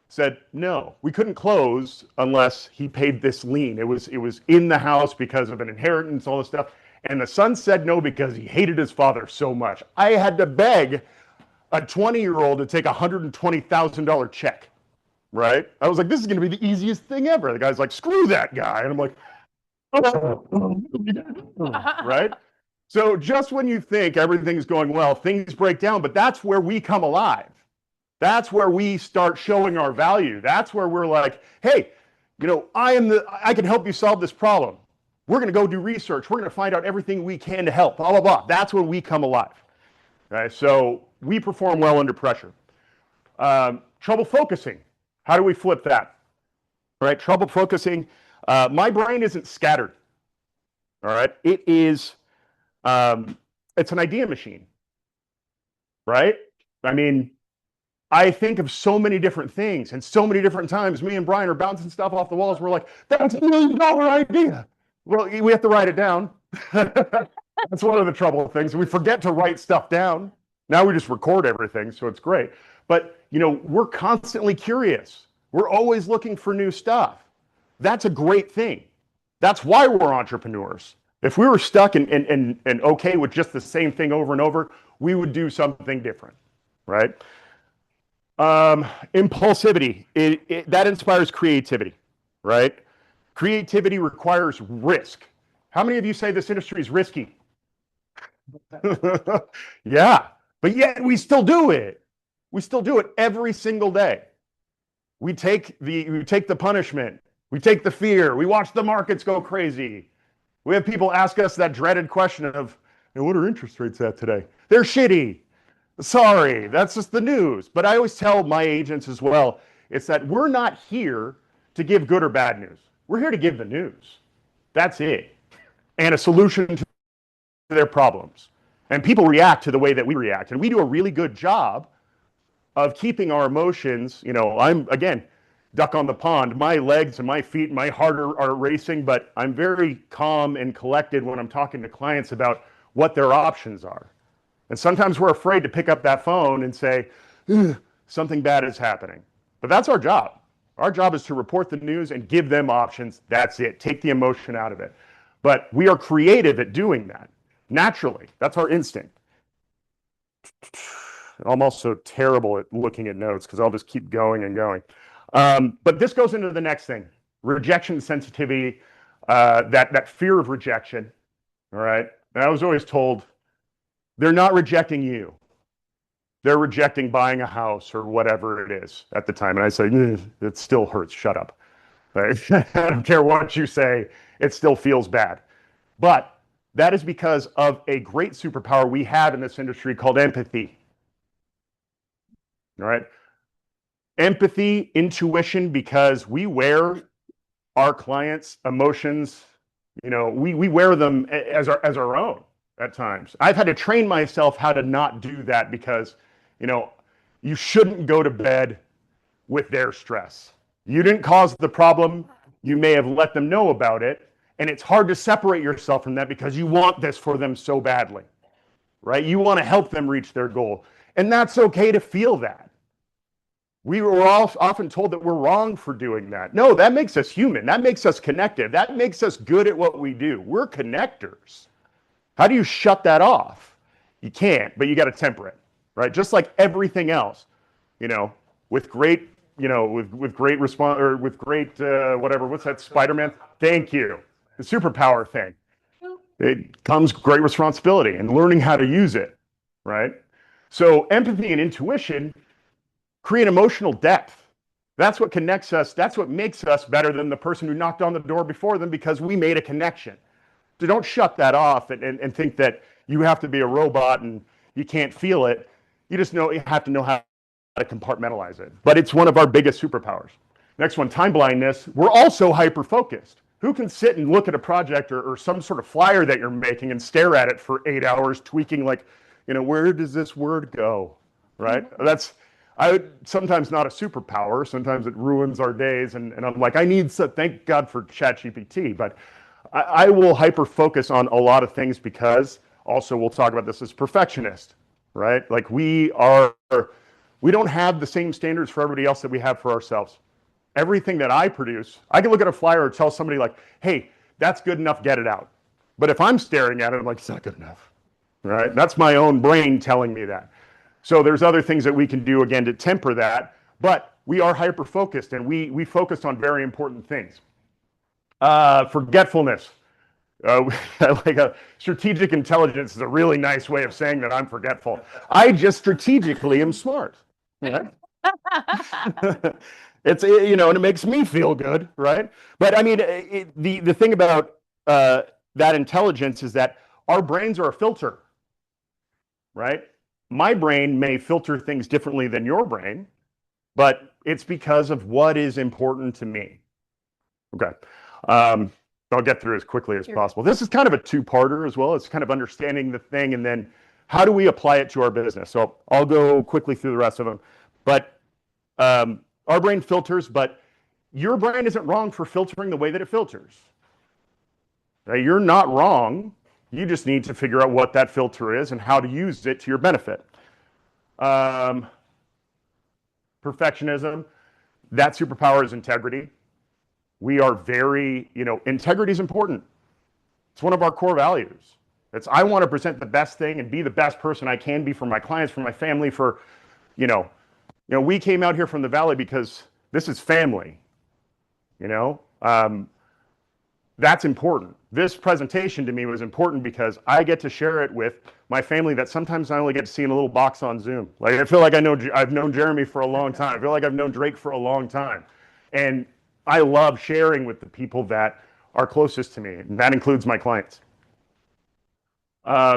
said no, we couldn't close unless he paid this lien. It was in the house because of an inheritance, all this stuff. And the son said no because he hated his father so much. I had to beg a 20-year-old to take a $120,000 check, right? I was like, this is going to be the easiest thing ever. The guy's like, screw that guy. And I'm like, right? So just when you think everything's going well, things break down, but that's where we come alive. That's where we start showing our value. That's where we're like, hey, I can help you solve this problem. We're going to go do research. We're going to find out everything we can to help, blah, blah, blah. That's when we come alive. Right? So we perform well under pressure. Trouble focusing. How do we flip that? Right? Trouble focusing. My brain isn't scattered. All right? It is, it's an idea machine. Right? I mean, I think of so many different things, and so many different times me and Brian are bouncing stuff off the walls. We're like, that's $1 million idea. Well, we have to write it down. That's one of the trouble things. We forget to write stuff down. Now we just record everything, so it's great. But, we're constantly curious. We're always looking for new stuff. That's a great thing. That's why we're entrepreneurs. If we were stuck and okay with just the same thing over and over, we would do something different, right? Impulsivity, that inspires creativity, right? Creativity requires risk. How many of you say this industry is risky? Yeah, but yet we still do it. We still do it every single day. We take the punishment. We take the fear. We watch the markets go crazy. We have people ask us that dreaded question of, what are interest rates at today? They're shitty. Sorry, that's just the news. But I always tell my agents as well, it's that we're not here to give good or bad news. We're here to give the news. That's it. And a solution to their problems. And people react to the way that we react. And we do a really good job of keeping our emotions, I'm, again, duck on the pond. My legs and my feet and my heart are racing, but I'm very calm and collected when I'm talking to clients about what their options are. And sometimes we're afraid to pick up that phone and say, something bad is happening. But that's our job. Our job is to report the news and give them options. That's it. Take the emotion out of it. But we are creative at doing that. Naturally. That's our instinct. I'm also terrible at looking at notes because I'll just keep going and going. But this goes into the next thing. Rejection sensitivity, that fear of rejection. All right. And I was always told, they're not rejecting you. They're rejecting buying a house or whatever it is at the time. And I say, it still hurts. Shut up. Right? I don't care what you say. It still feels bad. But that is because of a great superpower we have in this industry called empathy. All right. Empathy, intuition, because we wear our clients' emotions, we wear them as our own at times. I've had to train myself how to not do that because, you shouldn't go to bed with their stress. You didn't cause the problem. You may have let them know about it. And it's hard to separate yourself from that because you want this for them so badly, right? You want to help them reach their goal. And that's okay to feel that. We were all often told that we're wrong for doing that. No, that makes us human. That makes us connected. That makes us good at what we do. We're connectors. How do you shut that off? You can't, but you got to temper it, right? Just like everything else, with great, with great response or with great, whatever, what's that, Spider-Man? Thank you. The superpower thing. It comes great responsibility and learning how to use it, right? So empathy and intuition create emotional depth. That's what connects us. That's what makes us better than the person who knocked on the door before them because we made a connection. So don't shut that off and think that you have to be a robot and you can't feel it. You have to know how to compartmentalize it. But it's one of our biggest superpowers. Next one, time blindness. We're also hyper-focused. Who can sit and look at a project or some sort of flyer that you're making and stare at it for 8 hours, tweaking like, where does this word go, right? That's sometimes not a superpower. Sometimes it ruins our days. And I'm like, thank God for ChatGPT, but I will hyper-focus on a lot of things because also we'll talk about this as perfectionist, right? Like we are We don't have the same standards for everybody else that we have for ourselves. Everything that I produce, I can look at a flyer or tell somebody like, hey, that's good enough, get it out. But if I'm staring at it, I'm like, it's not good enough, right? That's my own brain telling me that. So there's other things that we can do, again, to temper that, but we are hyper-focused, and we focus on very important things. Forgetfulness. Like a strategic intelligence is a really nice way of saying that I'm forgetful. I just strategically am smart. Right? It's, you know, and it makes me feel good, right? But I mean, the thing about that intelligence is that our brains are a filter, right? My brain may filter things differently than your brain, but it's because of what is important to me. Okay. I'll get through as quickly as possible. This is kind of a two-parter as well. It's kind of understanding the thing and then how do we apply it to our business? So I'll go quickly through the rest of them. But our brain filters, but your brain isn't wrong for filtering the way that it filters. Now, you're not wrong. You just need to figure out what that filter is and how to use it to your benefit. Perfectionism, that superpower is integrity. We are very, you know, integrity is important. It's one of our core values. It's I want to present the best thing and be the best person I can be for my clients, for my family, for, you know, we came out here from the Valley because this is family, you know. That's important. This presentation to me was important because I get to share it with my family that sometimes I only get to see in a little box on Zoom. Like I feel like I've known Jeremy for a long time. I feel like I've known Drake for a long time. And I love sharing with the people that are closest to me, and that includes my clients.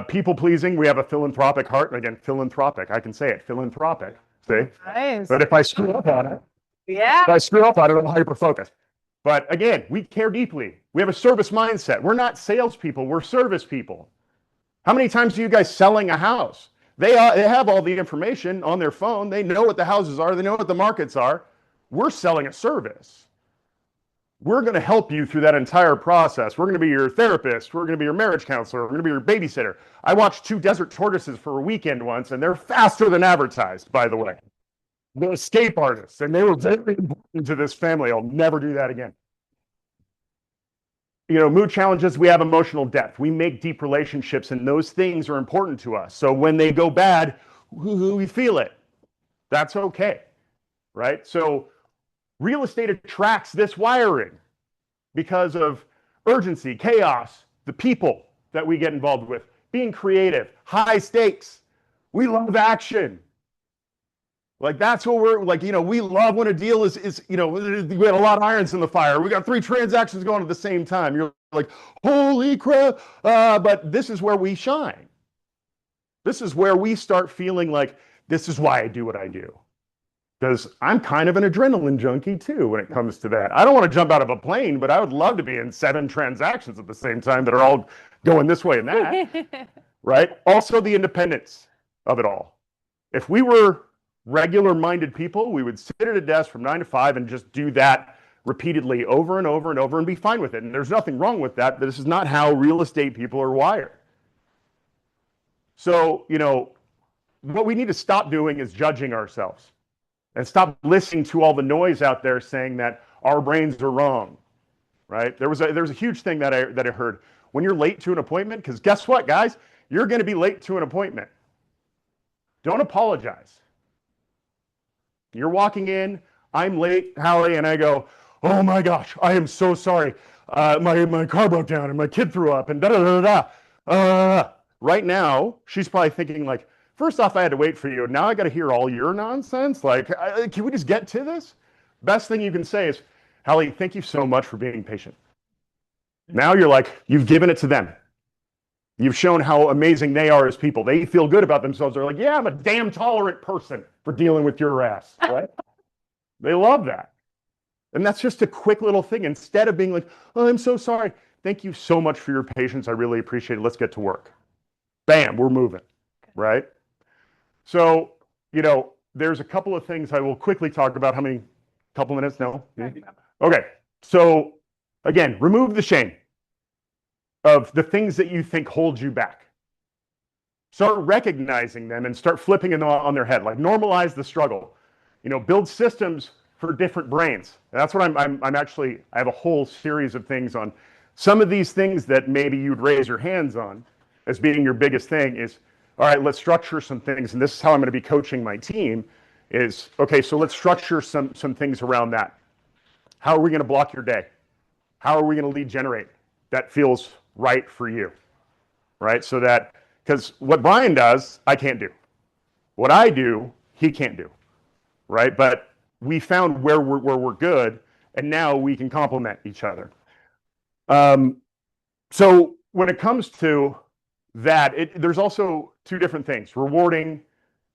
People pleasing, we have a philanthropic heart. Again, philanthropic, I can say it, philanthropic, see? Nice. But if I screw up on it, Yeah. if I screw up on it, I'm hyper-focused. But again, we care deeply. We have a service mindset. We're not salespeople, we're service people. How many times are you guys selling a house? They have all the information on their phone. They know what the houses are. They know what the markets are. We're selling a service. We're going to help you through that entire process. We're going to be your therapist. We're going to be your marriage counselor. We're going to be your babysitter. I watched 2 desert tortoises for a weekend once, and they're faster than advertised, by the way. They're escape artists, and they were very important to this family. I'll never do that again. You know, mood challenges, we have emotional depth. We make deep relationships, and those things are important to us. So when they go bad, we feel it. That's okay, right? So real estate attracts this wiring because of urgency, chaos, the people that we get involved with, being creative, high stakes. We love action. Like that's what we're like, you know, we love when a deal is, you know, we had a lot of irons in the fire. We got 3 transactions going at the same time. You're like, holy crap. But this is where we shine. This is where we start feeling like, this is why I do what I do. Because I'm kind of an adrenaline junkie too when it comes to that. I don't want to jump out of a plane, but I would love to be in 7 transactions at the same time that are all going this way and that, right? Also the independence of it all. If we were regular-minded people, we would sit at a desk from 9 to 5 and just do that repeatedly over and over and over and be fine with it. And there's nothing wrong with that, but this is not how real estate people are wired. So, you know, what we need to stop doing is judging ourselves and stop listening to all the noise out there saying that our brains are wrong, right? There was a huge thing that I heard. When you're late to an appointment, because guess what, guys? You're going to be late to an appointment. Don't apologize. You're walking in, I'm late, Halley, and I go, oh my gosh, I am so sorry. My car broke down and my kid threw up and da-da-da-da-da. Right now, she's probably thinking like, first off, I had to wait for you. Now I got to hear all your nonsense. Like, can we just get to this? Best thing you can say is, Halley, thank you so much for being patient. Now you're like, you've given it to them. You've shown how amazing they are as people. They feel good about themselves. They're like, yeah, I'm a damn tolerant person for dealing with your ass, right? They love that. And that's just a quick little thing. Instead of being like, oh, I'm so sorry. Thank you so much for your patience. I really appreciate it. Let's get to work. Bam, we're moving, right? So, you know, there's a couple of things I will quickly talk about. How many? Couple minutes? No? Okay. So, again, remove the shame of the things that you think hold you back. Start recognizing them and start flipping them on their head. Like normalize the struggle. You know, build systems for different brains. And that's what I'm actually, I have a whole series of things on. Some of these things that maybe you'd raise your hands on as being your biggest thing is, all right, let's structure some things. And this is how I'm going to be coaching my team is, okay, so let's structure some things around that. How are we going to block your day? How are we going to lead generate that feels right for you? Right? So that, because what Brian does, I can't do. What I do, he can't do. Right? But we found where we're good, and now we can complement each other. So when it comes to that, there's also two different things: rewarding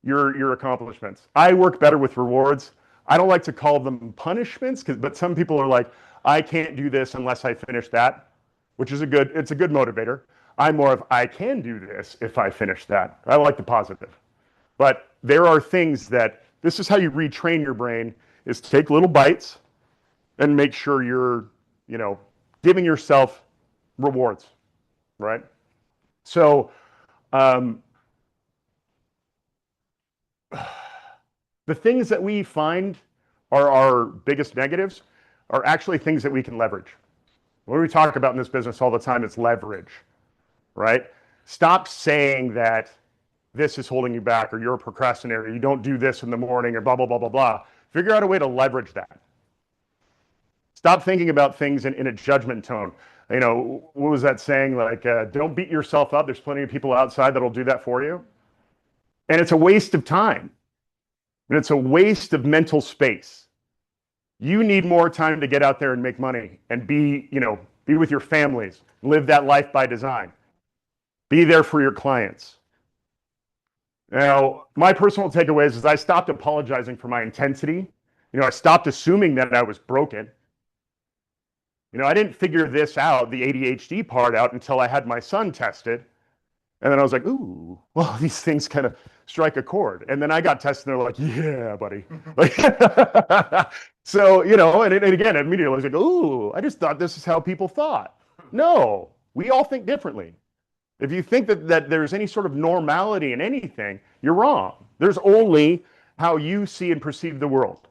your accomplishments. I work better with rewards. I don't like to call them punishments, but some people are like, I can't do this unless I finish that, which is it's a good motivator. I'm more of, I can do this if I finish that. I like the positive. But there are things that, this is how you retrain your brain, is take little bites and make sure you're, you know, giving yourself rewards, right? So, the things that we find are our biggest negatives are actually things that we can leverage. What we talk about in this business all the time is leverage, right? Stop saying that this is holding you back, or you're a procrastinator, you don't do this in the morning, or blah, blah, blah, blah, blah. Figure out a way to leverage that. Stop thinking about things in a judgment tone. You know, what was that saying? Like, don't beat yourself up. There's plenty of people outside that'll do that for you. And it's a waste of time. And it's a waste of mental space. You need more time to get out there and make money and be with your families, live that life by design. Be there for your clients. Now, my personal takeaways is I stopped apologizing for my intensity. You know, I stopped assuming that I was broken. You know, I didn't figure this out, the ADHD part out, until I had my son tested. And then I was like, ooh, well, these things kind of strike a chord. And then I got tested and they're like, yeah, buddy. So, you know, and again, immediately I was like, ooh, I just thought this is how people thought. No, we all think differently. If you think that there's any sort of normality in anything, you're wrong. There's only how you see and perceive the world.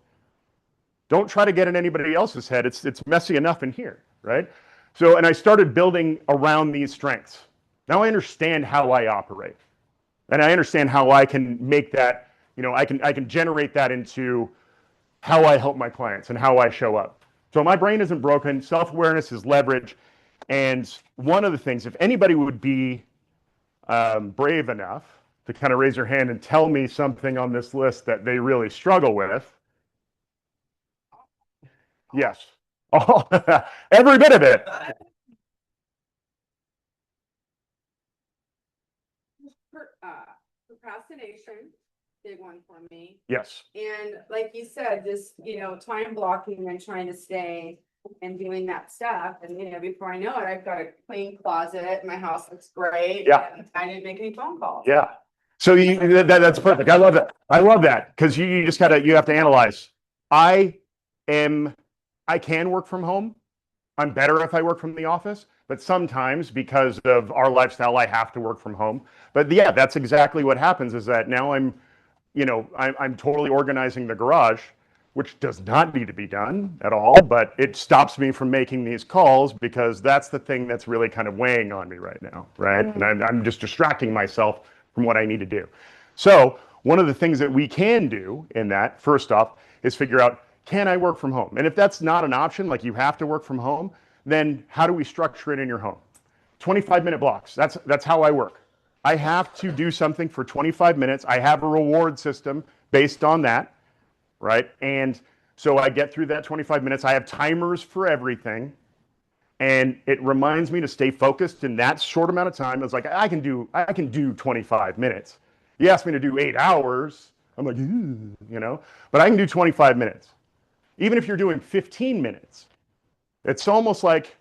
Don't try to get in anybody else's head. It's messy enough in here, right? So, and I started building around these strengths. Now I understand how I operate. And I understand how I can make that, you know, I can generate that into how I help my clients and how I show up. So my brain isn't broken. Self-awareness is leverage. And one of the things, if anybody would be brave enough to kind of raise their hand and tell me something on this list that they really struggle with. Yes. Oh, every bit of it. Procrastination, big one for me. Yes. And like you said, just, time blocking and trying to stay and doing that stuff. And, before I know it, I've got a clean closet. My house looks great. Yeah. And I didn't make any phone calls. Yeah. So that's perfect. I love that. I love that because you have to analyze. I can work from home. I'm better if I work from the office, but sometimes because of our lifestyle, I have to work from home. But yeah, that's exactly what happens is that now I'm totally organizing the garage, which does not need to be done at all, but it stops me from making these calls because that's the thing that's really kind of weighing on me right now, right? And I'm just distracting myself from what I need to do. So one of the things that we can do in that, first off, is figure out, can I work from home? And if that's not an option, like you have to work from home, then how do we structure it in your home? 25-minute blocks. That's how I work. I have to do something for 25 minutes. I have a reward system based on that, right? And so I get through that 25 minutes. I have timers for everything. And it reminds me to stay focused in that short amount of time. It's like, I can do 25 minutes. You ask me to do 8 hours, I'm like, but I can do 25 minutes. Even if you're doing 15 minutes, it's almost like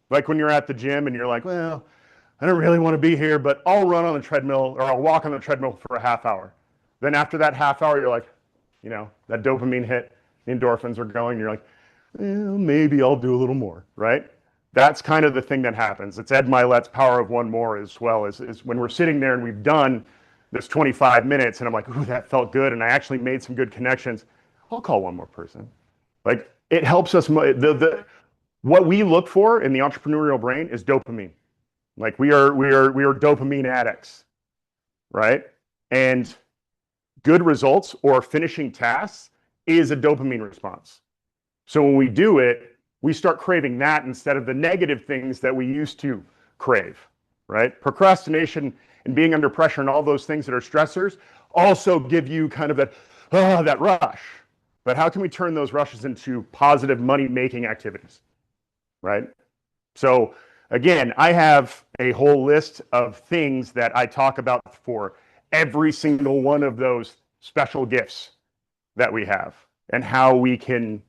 when you're at the gym and you're like, well, I don't really want to be here, but I'll run on the treadmill or I'll walk on the treadmill for a half hour. Then after that half hour, you're like, that dopamine hit, the endorphins are going. You're like, well, maybe I'll do a little more, right? That's kind of the thing that happens. It's Ed Milet's power of one more as well, is when we're sitting there and we've done this 25 minutes and I'm like, ooh, that felt good. And I actually made some good connections. I'll call one more person. Like, it helps us. What we look for in the entrepreneurial brain is dopamine. Like, we are dopamine addicts, right? And good results or finishing tasks is a dopamine response. So when we do it, we start craving that instead of the negative things that we used to crave, right? Procrastination and being under pressure and all those things that are stressors also give you kind of that rush. But how can we turn those rushes into positive money-making activities, right? So again, I have a whole list of things that I talk about for every single one of those special gifts that we have and how we can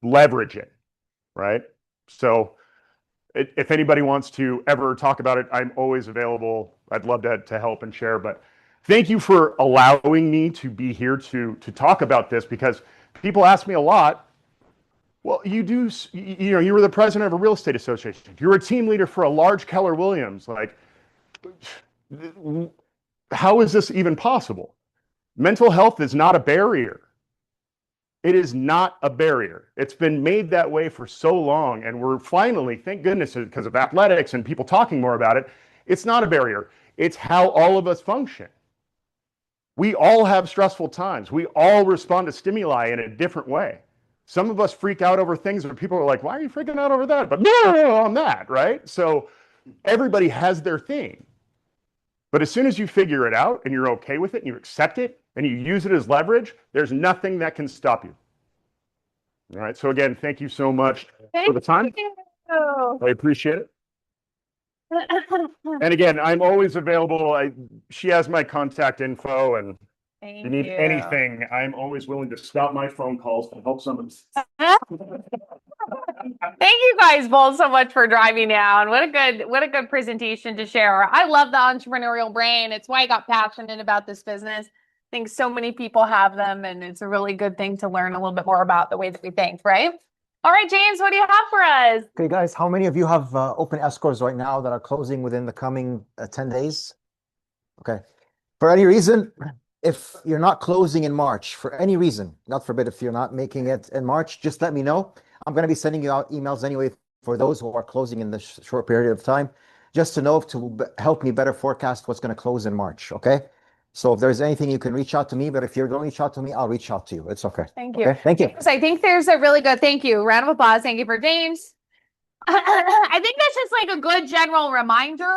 leverage it, right? So if anybody wants to ever talk about it, I'm always available. I'd love to help and share, but thank you for allowing me to be here to talk about this, because people ask me a lot, well, you were the president of a real estate association. You're a team leader for a large Keller Williams. Like, how is this even possible? Mental health is not a barrier. It is not a barrier. It's been made that way for so long, and we're finally, thank goodness, because of athletics and people talking more about it, it's not a barrier. It's how all of us function. We all have stressful times. We all respond to stimuli in a different way. Some of us freak out over things where people are like, why are you freaking out over that? But no, on that, right? So everybody has their thing. But as soon as you figure it out and you're okay with it and you accept it and you use it as leverage, there's nothing that can stop you. All right. So again, thank you so much for the time. I appreciate it. And again, I'm always available. She has my contact info, and if you need anything, I'm always willing to stop my phone calls to help someone. Thank you guys both so much for driving down. What a good presentation to share. I love the entrepreneurial brain. It's why I got passionate about this business. I think so many people have them, and it's a really good thing to learn a little bit more about the way that we think, right? All right, James, what do you have for us? Okay, guys, how many of you have open escrows right now that are closing within the coming 10 days? Okay. For any reason, if you're not closing in March, for any reason, God forbid, if you're not making it in March, just let me know. I'm going to be sending you out emails anyway for those who are closing in this short period of time, just to know, to help me better forecast what's going to close in March. Okay. So if there's anything, you can reach out to me, but if you're going to reach out to me, I'll reach out to you. It's okay. Thank you. Okay? Thank you. So I think there's a really good, thank you. Round of applause. Thank you for James. I think that's just like a good general reminder.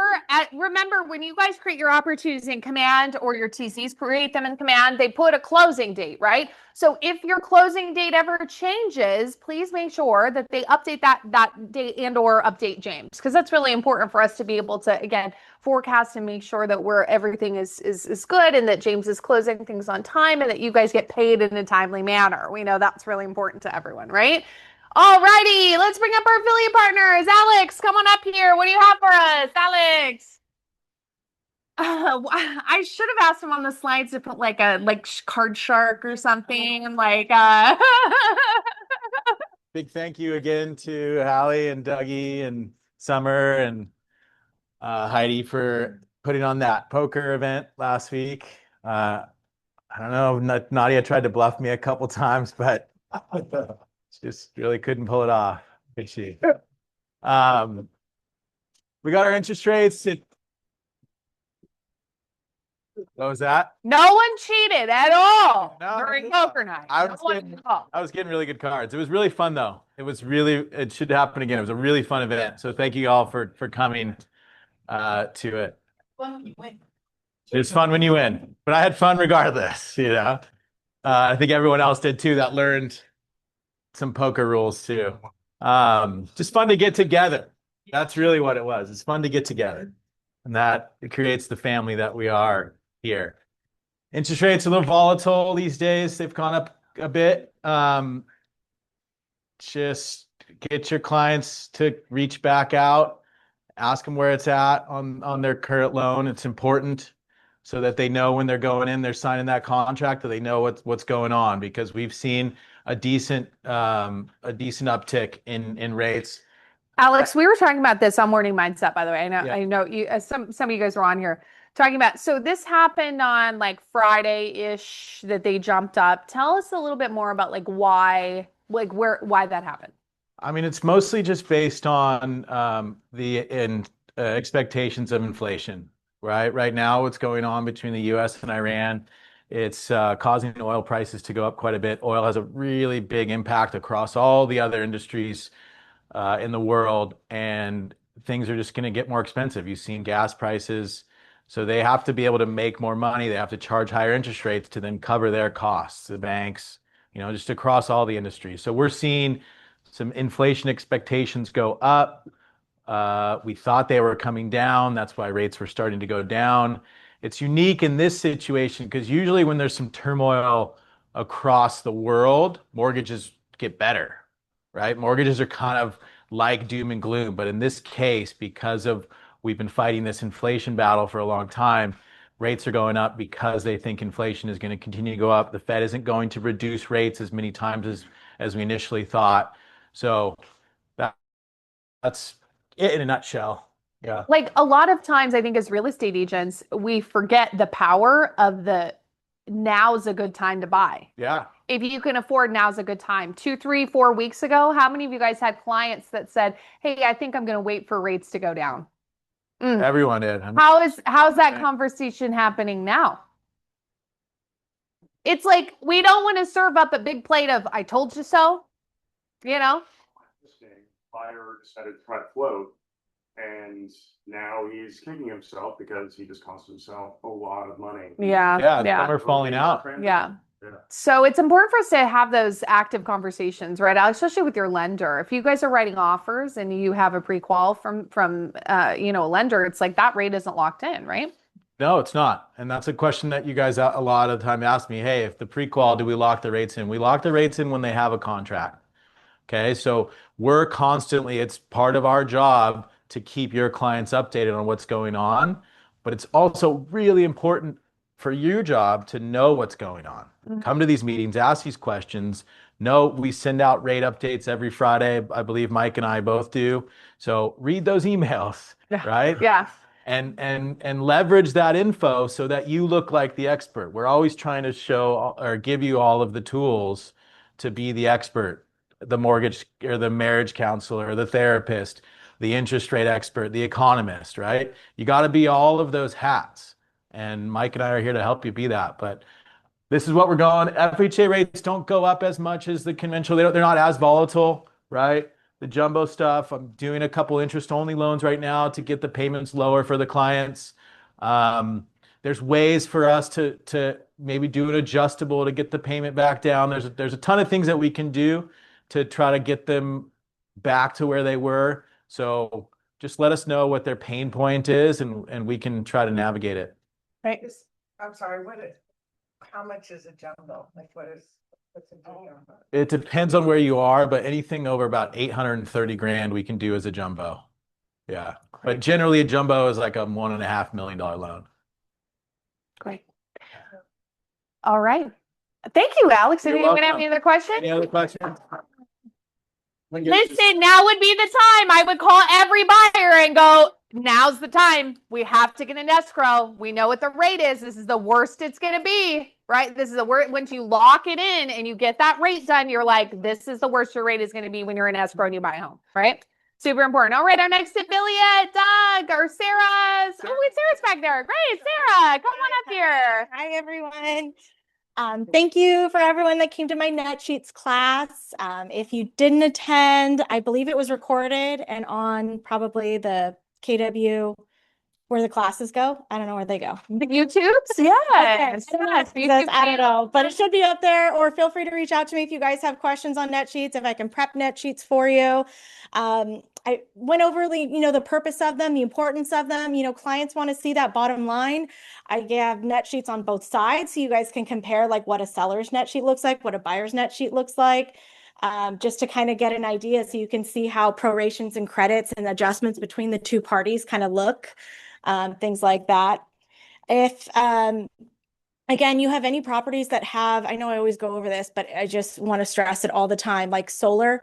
Remember, when you guys create your opportunities in Command, or your TCs create them in Command, they put a closing date, right? So if your closing date ever changes, please make sure that they update that date and or update James, because that's really important for us to be able to, again, forecast and make sure that everything is good, and that James is closing things on time, and that you guys get paid in a timely manner. We know that's really important to everyone, right? All righty, let's bring up our affiliate partners. Alex, come on up here. What do you have for us, Alex? I should have asked him on the slides to put like card shark or something, like Big thank you again to Halley and Dougie and Summer and Heidi for putting on that poker event last week. I don't know, Nadia tried to bluff me a couple times, but just really couldn't pull it off. We got our interest rates. What was that? No one cheated at all during poker night. I was getting really good cards. It was really fun though. It should happen again. It was a really fun event. So thank you all for coming to it. It's fun when you win, but I had fun regardless, you know. I think everyone else did too, that learned some poker rules too. Just fun to get together. That's really what it was. It's fun to get together, and that it creates the family that we are here. Interest rates are a little volatile these days. They've gone up a bit. Just get your clients to reach back out, ask them where it's at on their current loan. It's important so that they know when they're going in, they're signing that contract, that they know what's going on, because we've seen a decent uptick in rates. Alex, we were talking about this on Morning Mindset, by the way. Yeah. I know you, some of you guys were on here talking about, so this happened on like Friday-ish that they jumped up. Tell us a little bit more about like why that happened. I mean, it's mostly just based on expectations of inflation, right? Right now, what's going on between the U.S. and Iran, it's causing oil prices to go up quite a bit. Oil has a really big impact across all the other industries in the world, and things are just going to get more expensive. You've seen gas prices, so they have to be able to make more money. They have to charge higher interest rates to then cover their costs, the banks, just across all the industries. So we're seeing some inflation expectations go up. We thought they were coming down. That's why rates were starting to go down. It's unique in this situation because usually when there's some turmoil across the world, mortgages get better, right? Mortgages are kind of like doom and gloom. But in this case, because we've been fighting this inflation battle for a long time, rates are going up because they think inflation is going to continue to go up. The Fed isn't going to reduce rates as many times as we initially thought. So that's it in a nutshell. Yeah. Like a lot of times, I think as real estate agents, we forget the power of the now's a good time to buy. Yeah. If you can afford, now's a good time. 2, 3, 4 weeks ago, how many of you guys had clients that said, hey, I think I'm going to wait for rates to go down? Everyone did. How's that conversation happening now? It's like we don't want to serve up a big plate of I told you so, Buyer decided to try to float, and now he's kicking himself because he just cost himself a lot of money. Yeah. Some are falling out. Yeah. So it's important for us to have those active conversations, right, Alex? Especially with your lender. If you guys are writing offers and you have a pre-qual from a lender, it's like that rate isn't locked in, right? No, it's not. And that's a question that you guys a lot of the time ask me. Hey, if the pre-qual, do we lock the rates in? We lock the rates in when they have a contract. Okay, so we're constantly, it's part of our job to keep your clients updated on what's going on, but it's also really important for your job to know what's going on. Come to these meetings, ask these questions. No, we send out rate updates every Friday. I believe Mike and I both do. So read those emails, right? Yeah. And leverage that info so that you look like the expert. We're always trying to show or give you all of the tools to be the expert. The mortgage or the marriage counselor, the therapist, the interest rate expert, the economist, right? You got to be all of those hats. And Mike and I are here to help you be that. But this is what we're going. FHA rates don't go up as much as the conventional. They're not as volatile, right? The jumbo stuff. I'm doing a couple interest-only loans right now to get the payments lower for the clients. There's ways for us to maybe do an adjustable to get the payment back down. There's a ton of things that we can do to try to get them back to where they were. So just let us know what their pain point is and we can try to navigate it. Right. I'm sorry, how much is a jumbo? Like what's a jumbo? It depends on where you are, but anything over about 830 grand we can do as a jumbo. Yeah. But generally a jumbo is like a $1.5 million loan. Great. All right. Thank you, Alex. You're Did anyone have welcome. any other questions? Any other questions? Listen, now would be the time. I would call every buyer and go, now's the time. We have to get an escrow. We know what the rate is. This is the worst it's going to be, right? This is the worst. Once you lock it in and you get that rate done, you're like, this is the worst your rate is going to be when you're in escrow and you buy a home, right? Super important. All right, our next affiliate, Doug or Sarah. Oh, wait, Sarah's back there. Great, Sarah, come on up here. Hi, everyone. Thank you for everyone that came to my net sheets class. If you didn't attend, I believe it was recorded and on probably the KW where the classes go. I don't know where they go. The YouTubes? Yes. I don't know, but it should be up there, or feel free to reach out to me if you guys have questions on net sheets, if I can prep net sheets for you. I went over the purpose of them, the importance of them. Clients want to see that bottom line. I have net sheets on both sides so you guys can compare like what a seller's net sheet looks like, what a buyer's net sheet looks like, just to kind of get an idea so you can see how prorations and credits and adjustments between the two parties kind of look, things like that. If Again, you have any properties that have, I know I always go over this, but I just want to stress it all the time, like solar,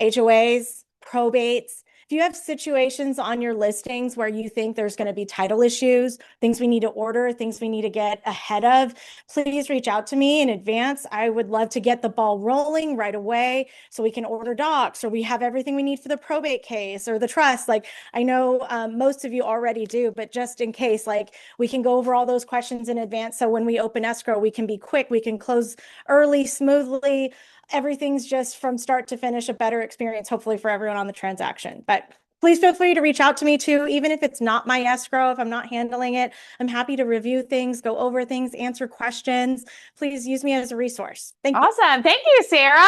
HOAs, probates. If you have situations on your listings where you think there's going to be title issues, things we need to order, things we need to get ahead of, please reach out to me in advance. I would love to get the ball rolling right away so we can order docs or we have everything we need for the probate case or the trust. Like I know most of you already do, but just in case, like we can go over all those questions in advance. So when we open escrow, we can be quick, we can close early, smoothly. Everything's just from start to finish a better experience, hopefully for everyone on the transaction. But please feel free to reach out to me too, even if it's not my escrow, if I'm not handling it. I'm happy to review things, go over things, answer questions. Please use me as a resource. Thank you. Awesome. Thank you, Sarah.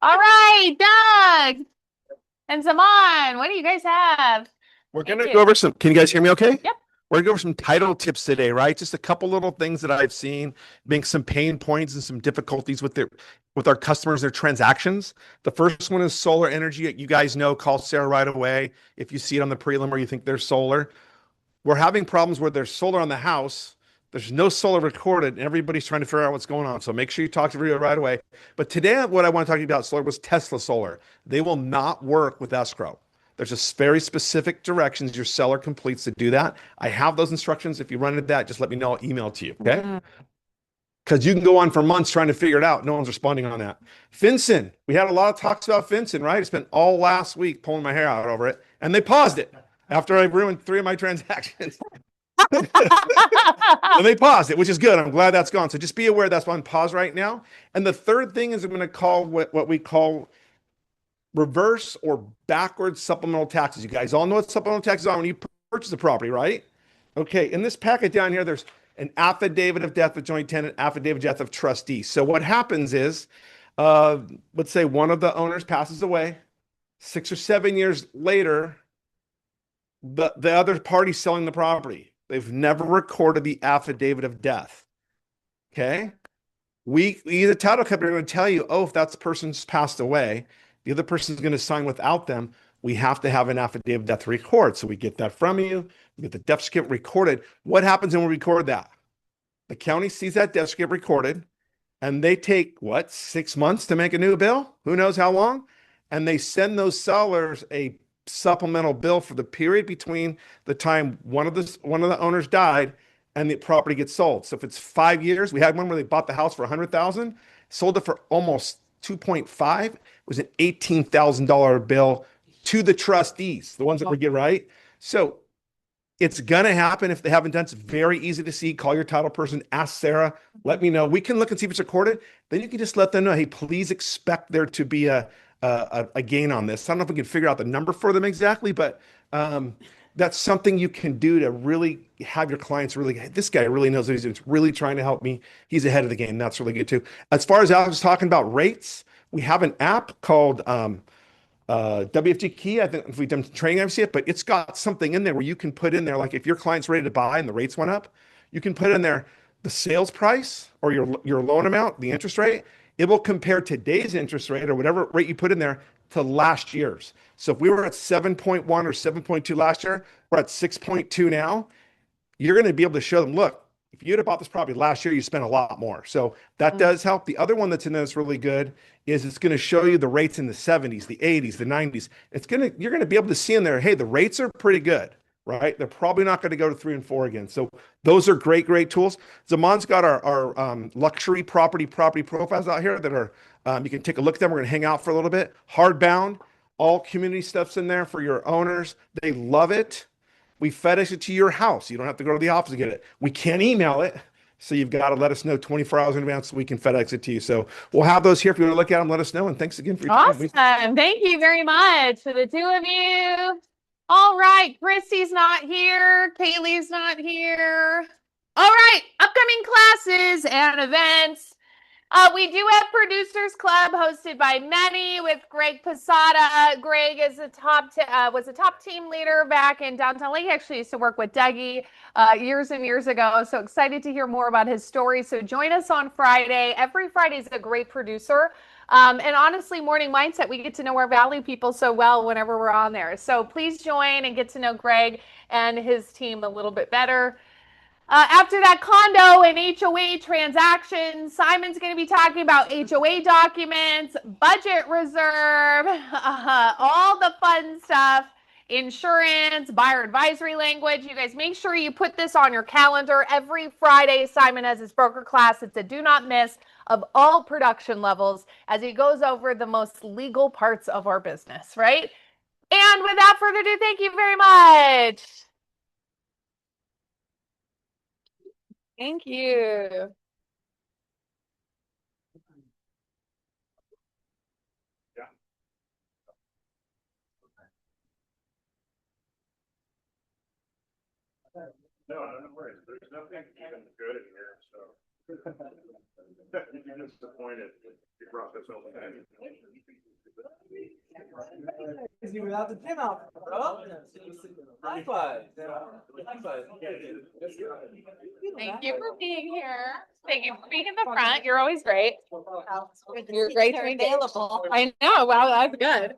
All right, Doug and Zaman, what do you guys have? We're going to go over some, can you guys hear me okay? Yep. We're going to go over some title tips today, right? Just a couple little things that I've seen, being some pain points and some difficulties with our customers, their transactions. The first one is solar energy. You guys know, call Sarah right away if you see it on the prelim or you think there's solar. We're having problems where there's solar on the house. There's no solar recorded, and everybody's trying to figure out what's going on. So make sure you talk to Rio right away. But today, what I want to talk to you about solar was Tesla Solar. They will not work with escrow. There's just very specific directions your seller completes to do that. I have those instructions. If you run into that, just let me know. I'll email it to you, okay? Because you can go on for months trying to figure it out. No one's responding on that. FinCEN. We had a lot of talks about FinCEN, right? I spent all last week pulling my hair out over it, and they paused it after I ruined 3 of my transactions. And they paused it, which is good. I'm glad that's gone. So just be aware that's on pause right now. And the third thing is I'm going to call what we call reverse or backwards supplemental taxes. You guys all know what supplemental taxes are when you purchase a property, right? Okay, in this packet down here, there's an affidavit of death of joint tenant, affidavit of death of trustee. So what happens is, let's say one of the owners passes away, 6 or 7 years later, the other party selling the property, they've never recorded the affidavit of death. Okay? The title company are going to tell you, oh, if that person's passed away, the other person's going to sign without them. We have to have an affidavit of death record. So we get that from you. We get the death certificate recorded. What happens when we record that? The county sees that death certificate recorded, and they take, 6 months to make a new bill? Who knows how long? And they send those sellers a supplemental bill for the period between the time one of the owners died and the property gets sold. So if it's 5 years, we had one where they bought the house for $100,000, sold it for almost 2.5. It was an $18,000 bill to the trustees, the ones that we get right. So it's gonna happen if they haven't done. It's very easy to see. Call your title person, ask Sarah, let me know. We can look and see if it's recorded. Then you can just let them know, hey, please expect there to be a gain on this. I don't know if we can figure out the number for them exactly, but that's something you can do to really have your clients really, this guy really knows what he's doing. He's really trying to help me. He's ahead of the game. That's really good too. As far as Alex was talking about rates, we have an app called WFG Key. I think if we've done training, I've seen it, but it's got something in there where you can put in there, like if your client's ready to buy and the rates went up, you can put in there the sales price or your loan amount, the interest rate. It will compare today's interest rate or whatever rate you put in there to last year's. So if we were at 7.1 or 7.2 last year, we're at 6.2 now. You're going to be able to show them, look, if you'd have bought this property last year, you spent a lot more. So that does help. The other one that's in there that's really good is it's going to show you the rates in the 70s, the 80s, the 90s. You're going to be able to see in there, hey, the rates are pretty good, right? They're probably not going to go to 3 and 4 again. So those are great tools. Zaman's got our luxury property profiles out here that are, you can take a look at them. We're going to hang out for a little bit. Hardbound, all community stuff's in there for your owners. They love it. We FedEx it to your house. You don't have to go to the office to get it. We can't email it. So you've got to let us know 24 hours in advance so we can FedEx it to you. So we'll have those here. If you want to look at them, let us know. And thanks again for your Awesome. time. Thank you very much for the 2 of you. All right. Christy's not here. Kaylee's not here. All right. Upcoming classes and events. We do have Producers Club hosted by many with Greg Posada. Greg is was a top team leader back in downtown Lake. Actually used to work with Dougie years and years ago. So excited to hear more about his story. So join us on Friday. Every Friday is a great producer. And honestly, Morning Mindset, we get to know our Valley people so well whenever we're on there. So please join and get to know Greg and his team a little bit better. After that, condo and HOA transactions. Simon's going to be talking about HOA documents, budget reserve, all the fun stuff, insurance, buyer advisory language. You guys make sure you put this on your calendar. Every Friday, Simon has his broker class. It's a do not miss of all production levels as he goes over the most legal parts of our business, right? And without further ado, thank you very much. Thank you. No, no worries. There's nothing even good in here, so. You're disappointed you brought this over. Without the pin off, bro. High five. High five. Thank you for being here. Thank you for being in the front. You're always great. You're great to be available. I know. Wow, that's good.